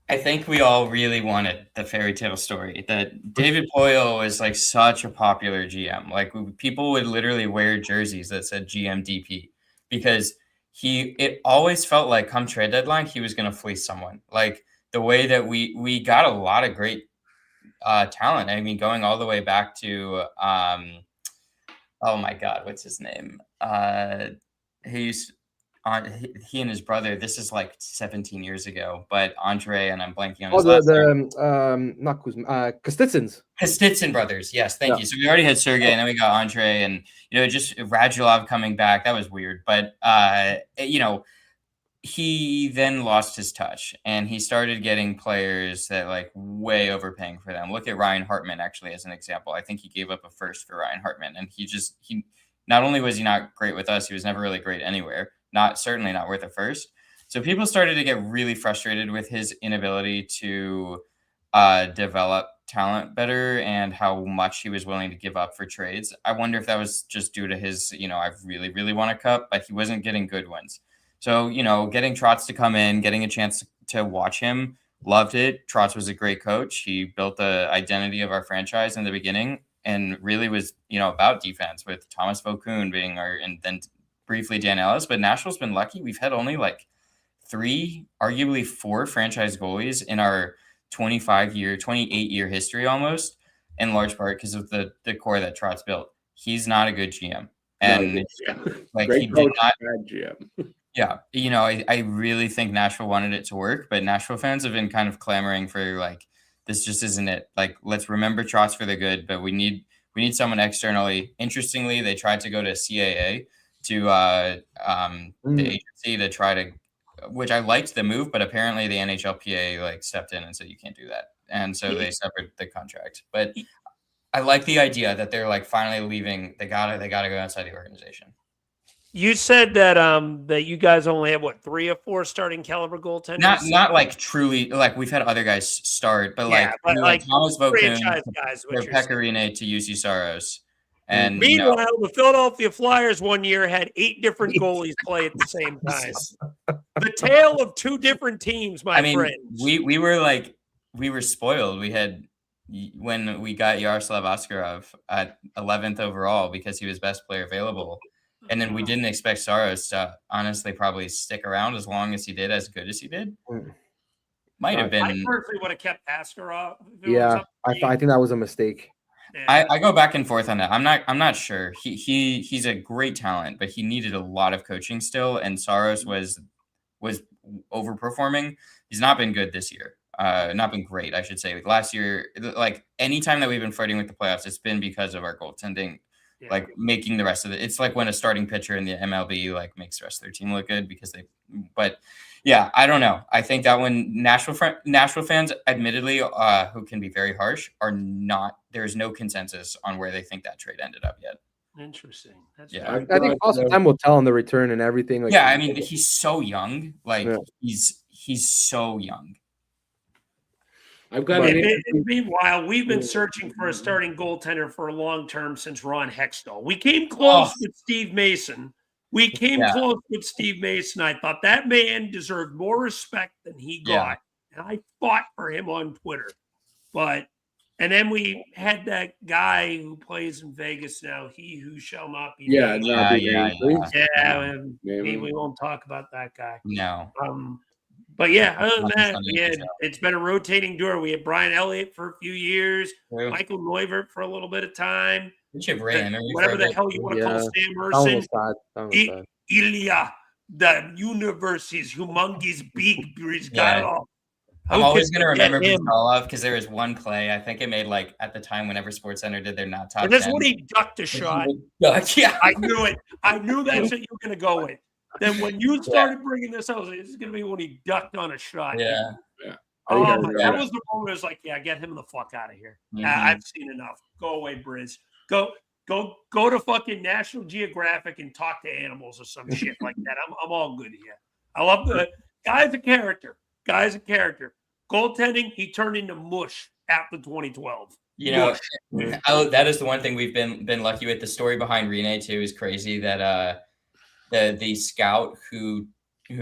I think we all really wanted the fairy tale story that David Poile was like such a popular GM. Like people would literally wear jerseys that said GM DP because it always felt like come trade deadline, he was going to fleece someone. Like the way that we got a lot of great talent. I mean, going all the way back to, oh my God, what's his name? He and his brother, this is like 17 years ago, but Andre, and I'm blanking on his last name. Not Kuzma, Kostitsins. Kostitsin brothers. Yes. Thank you. So we already had Sergey and then we got Andre and, just Radulov coming back. That was weird. But, he then lost his touch and he started getting players that like way overpaying for them. Look at Ryan Hartman actually as an example. I think he gave up a first for Ryan Hartman, and he not only was he not great with us, he was never really great anywhere. Certainly not worth a first. So people started to get really frustrated with his inability to develop talent better and how much he was willing to give up for trades. I wonder if that was just due to his, I really, really want a cup, but he wasn't getting good ones. So, getting Trotz to come in, getting a chance to watch him, loved it. Trotz was a great coach. He built the identity of our franchise in the beginning and really was, about defense with Thomas Vokoun being and then briefly Dan Ellis. But Nashville's been lucky. We've had only like 3, arguably 4 franchise goalies in our 28-year history almost, in large part because of the core that Trotz built. He's not a good GM. And he did not. Bad GM. Yeah, I really think Nashville wanted it to work, but Nashville fans have been kind of clamoring for like, this just isn't it. Like, let's remember Trotz for the good, but we need someone externally. Interestingly, they tried to go to CAA to the agency to try to, which I liked the move, but apparently the NHLPA like stepped in and said you can't do that, and so they severed the contract. But I like the idea that they're like finally leaving. They gotta go outside the organization. You said that that you guys only have 3 or 4 starting caliber goaltenders. Not like truly like we've had other guys start, but like Thomas Vokoun, Pecorine to UC Saros. And meanwhile, the Philadelphia Flyers one year had 8 different goalies play at the same time. The tale of 2 different teams, friend. We were spoiled. We had when we got Yaroslav Askarov at 11th overall because he was best player available. And then we didn't expect Saros to honestly probably stick around as long as he did, as good as he did. Might have been. I personally would have kept Askarov. Yeah, I think that was a mistake. Yeah. I go back and forth on that. I'm not sure. He's a great talent, but he needed a lot of coaching still, and Saros was overperforming. He's not been good this year. Not been great, I should say. Like last year, like anytime that we've been flirting with the playoffs, it's been because of our goaltending, like making the rest of it. It's like when a starting pitcher in the MLB like makes the rest of their team look good because they. But yeah, I don't know. I think that when Nashville fans, admittedly, who can be very harsh, are not. There's no consensus on where they think that trade ended up yet. Interesting. That's I think also time will tell on the return and everything. Like, yeah, I mean, he's so young. Like he's so young. I've got meanwhile, we've been searching for a starting goaltender for a long term since Ron Hextall. We came close with Steve Mason. Close with Steve Mason. I thought that man deserved more respect than he got. And I fought for him on Twitter. And then we had that guy who plays in Vegas now, he who shall not be named. We won't talk about that guy. No. But yeah, other than that, it's been a rotating door. We had Brian Elliott for a few years, Michael Neuvert for a little bit of time. Whatever the hell you want to call Sam Merson. Ilya, the universe is humongous big. He's got it all. I'm always going to remember Buzalov because there was one play. I think it made like at the time whenever SportsCenter did their not top 10. That's when he ducked a shot. Yeah, I knew it. I knew that's what you were going to go with. Then when you started bringing this up, this is going to be when he ducked on a shot. Yeah. That was the moment I was like, yeah, get him the fuck out of here. I've seen enough. Go away, Briz. Go to fucking National Geographic and talk to animals or some shit like that. I'm all good here. I love the guy's a character. Goaltending, he turned into mush after 2012. You know, that is the one thing we've been lucky with. The story behind Rene too is crazy. That the scout who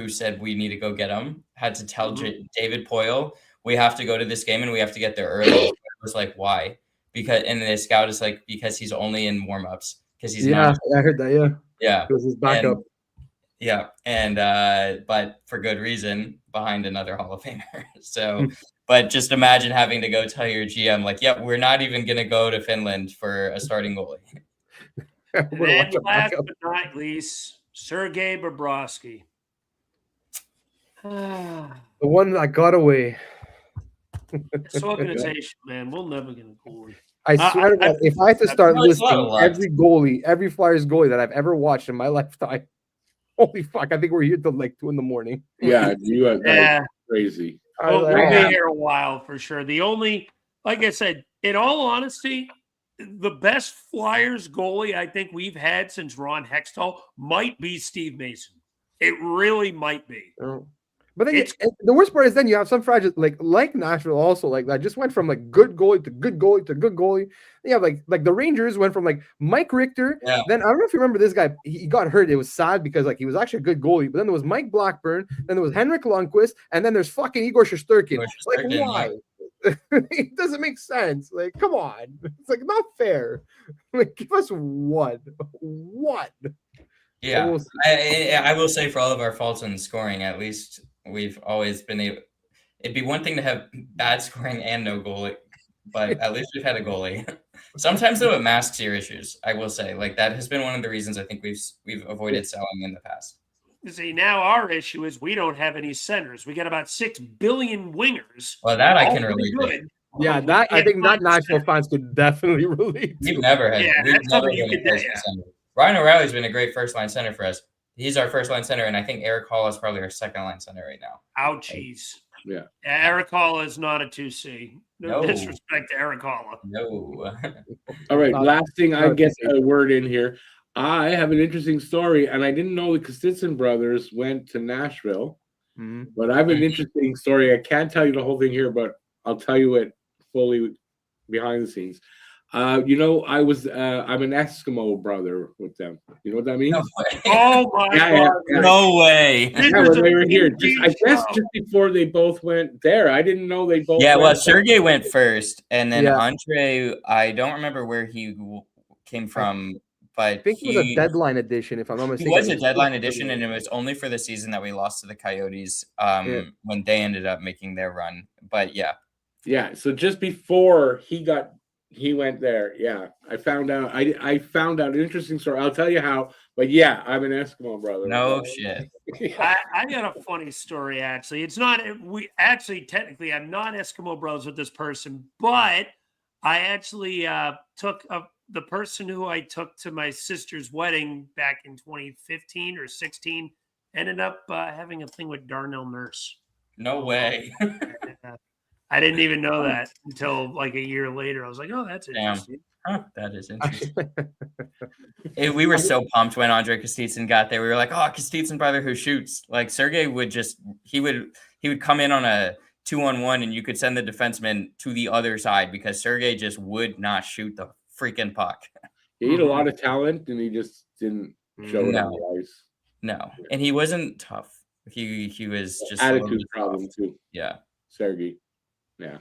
said we need to go get him had to tell David Poyle, we have to go to this game and we have to get there early. It was like, why? And the scout is like, because he's only in warmups because he's not. I heard that. Yeah, because his backup. But for good reason behind another Hall of Famer. So, but just imagine having to go tell your GM like, we're not even going to go to Finland for a starting goalie. And then last but not least, Sergei Bobrovsky. The one that got away. This organization, man, we'll never get a goalie. I swear to God, if I had to start listing every Flyers goalie that I've ever watched in my lifetime, holy fuck, I think we're here till like 2 a.m. Yeah, you are crazy. We'll be here a while for sure. The only, like I said, in all honesty, the best Flyers goalie I think we've had since Ron Hextall might be Steve Mason. It really might be. But then the worst part is then you have some fragile like Nashville also like that just went from like good goalie to good goalie to good goalie. You have like the Rangers went from like Mike Richter. Yeah. Then I don't know if you remember this guy. He got hurt. It was sad because like he was actually a good goalie. But then there was Mike Blackburn. Then there was Henrik Lundqvist, and then there's fucking Igor Shesterkin. Like why? It doesn't make sense. Like come on, it's like not fair. Like give us one. Yeah, I will say for all of our faults in scoring, at least we've always been able. It'd be one thing to have bad scoring and no goalie, but at least we've had a goalie. Sometimes though, it masks your issues. I will say, like that has been one of the reasons I think we've avoided selling in the past. See, now our issue is we don't have any centers. We got about 6 billion wingers. Well, that I can relate to. Yeah, that I think that Nashville fans could definitely relate. We've never had. Yeah, we've never been a center. Ryan O'Reilly's been a great first-line center for us. He's our first-line center, and I think Eric Hall is probably our second-line center right now. Ouchies. Yeah. Eric Hall is not a 2C. No disrespect to Eric Hall. No. All right, last thing I get a word in here. I have an interesting story, and I didn't know the Kostitsin brothers went to Nashville, but I have an interesting story. I can't tell you the whole thing here, but I'll tell you it fully behind the scenes. I'm an Eskimo brother with them. You know what that means? No oh my God! Yeah. No way! Yeah, when they were here, I guess just before they both went there. I didn't know they both. Yeah, well, Sergei went first, and then Andre. I don't remember where he came from But I think it was a deadline edition, if I'm not mistaken. It was a deadline edition, and it was only for the season that we lost to the Coyotes when they ended up making their run. But yeah. So just before he went there. Yeah, I found out. I found out an interesting story. I'll tell you how. But yeah, I'm an Eskimo brother. No shit. I got a funny story. Actually, it's not. Technically, I'm not Eskimo brothers with this person, but I actually took the person who I took to my sister's wedding back in 2015 or 16. Ended up having a thing with Darnell Nurse. No way. I didn't even know that until like a year later. I was like, oh, that's interesting. Huh, that is interesting. We were so pumped when Andre Kostitsyn got there. We were like, oh, Kostitsyn brother who shoots. Like Sergei would he would come in on a 2-on-1 and you could send the defenseman to the other side because Sergei just would not shoot the freaking puck. He had a lot of talent and he just didn't show it on the ice. No. And he wasn't tough. He was just attitude problem too. Yeah. Sergei. Yeah.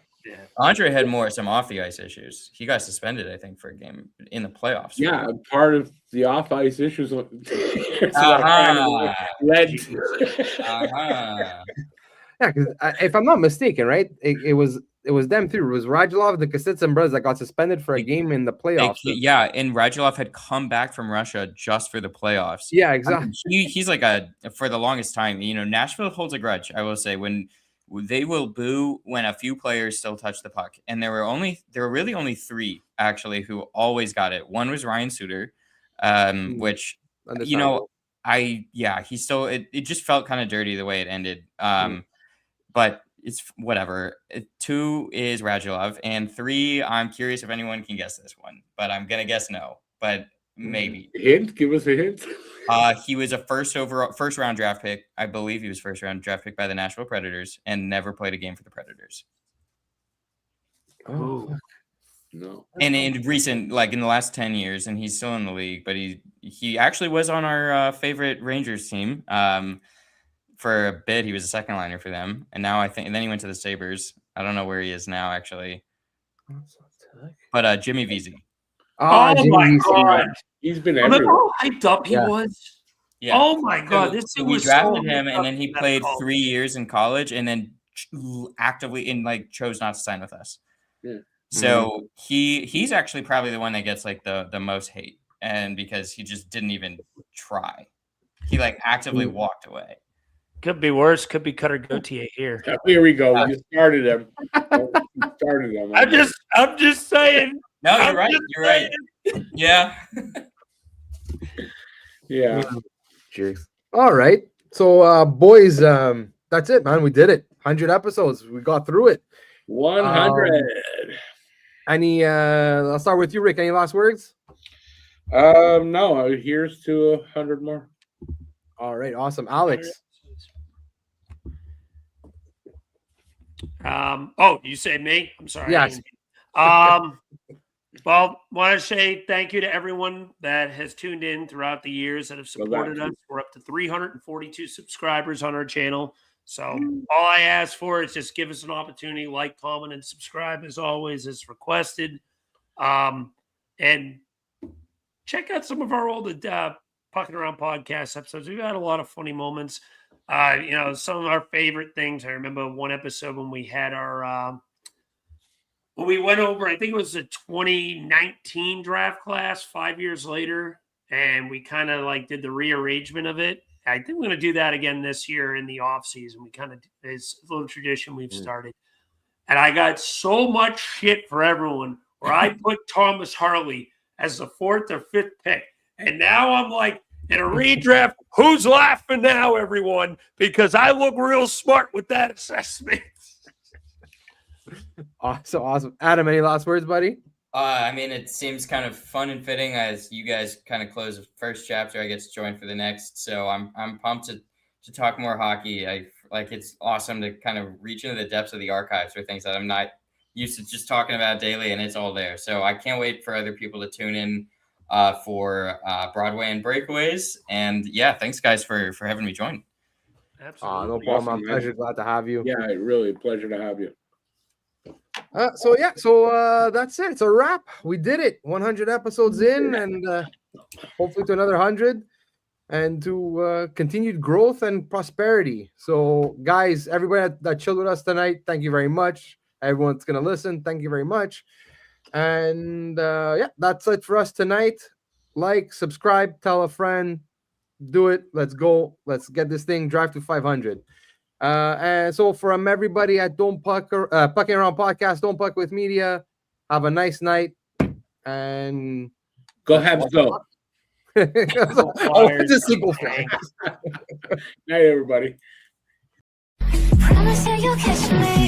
Andre had some off the ice issues. He got suspended, I think, for a game in the playoffs. Yeah, right? Part of the off ice issues led Yeah, because if I'm not mistaken, right, it was them too. It was Radulov, the Kostitsyn brothers that got suspended for a game in the playoffs. And Radulov had come back from Russia just for the playoffs. Yeah, exactly. He's like for the longest time, Nashville holds a grudge, I will say, when they will boo when a few players still touch the puck. And there were really only three actually who always got it. One was Ryan Suter, which, he still, it just felt kind of dirty the way it ended. But it's whatever. 2 is Radulov, and 3, I'm curious if anyone can guess this one, but I'm going to guess no, but maybe. Hint? Give us a hint. He was a first round draft pick. I believe he was first round draft pick by the Nashville Predators and never played a game for the Predators. Oh, no. And in recent, like in the last 10 years, and he's still in the league, but he actually was on our favorite Rangers team. For a bit, he was a second liner for them, and now and then he went to the Sabres. I don't know where he is now, actually. But Jimmy Vesey. Oh my God. He's been everywhere. How hyped up he was. Yeah. Oh my God. So we drafted him, and then he played 3 years in college, and then actively chose not to sign with us. Yeah. So he's actually probably the one that gets like the most hate, and because he just didn't even try. He actively walked away. Could be worse. Could be Cutter Gauthier here. Here we go. You started him. I'm just saying. No, you're right. You're right. Yeah. Yeah. Cheers. All right. So, boys, that's it, man. We did it. 100 episodes. We got through it. 100. I'll start with you, Rick. Any last words? No. Here's to 100 more. All right. Awesome. Alex. You said me? I'm sorry. Yes. Well, want to say thank you to everyone that has tuned in throughout the years that have supported us. We're up to 342 subscribers on our channel. So all I ask for is just give us an opportunity, like, comment, and subscribe as always as requested. And check out some of our old Pucking Around podcast episodes. We've had a lot of funny moments. Some of our favorite things. I remember one episode when we had our when we went over, I think it was the 2019 draft class 5 years later, and we kind of did the rearrangement of it. I think we're going to do that again this year in the off season. We kind of, it's a little tradition we've started. And I got so much shit for everyone where I put Thomas Harley as the 4th or 5th pick. And now I'm in a redraft, who's laughing now, everyone? Because I look real smart with that assessment. Awesome. Adam, any last words, buddy? It seems kind of fun and fitting as you guys kind of close the first chapter. I get to join for the next, so I'm pumped to talk more hockey. It's awesome to kind of reach into the depths of the archives for things that I'm not used to just talking about daily, and it's all there. So I can't wait for other people to tune in for Broadway and Breakaways. And yeah, thanks guys for having me join. Absolutely. No problem. My pleasure. Glad to have you. Yeah, really a pleasure to have you. So that's it. It's a wrap. We did it. 100 episodes in, and hopefully to another 100 and to continued growth and prosperity. So, guys, everybody that chilled with us tonight, thank you very much. Everyone's going to listen. Thank you very much. And yeah, that's it for us tonight. Like, subscribe, tell a friend, do it. Let's go. Let's get this thing drive to 500. And so from everybody at Don't Puck, Pucking Around Podcast, Don't Puck with Media, have a nice night. And go Habs go. I want to sequel fans. Night, everybody. Promise that you'll catch me.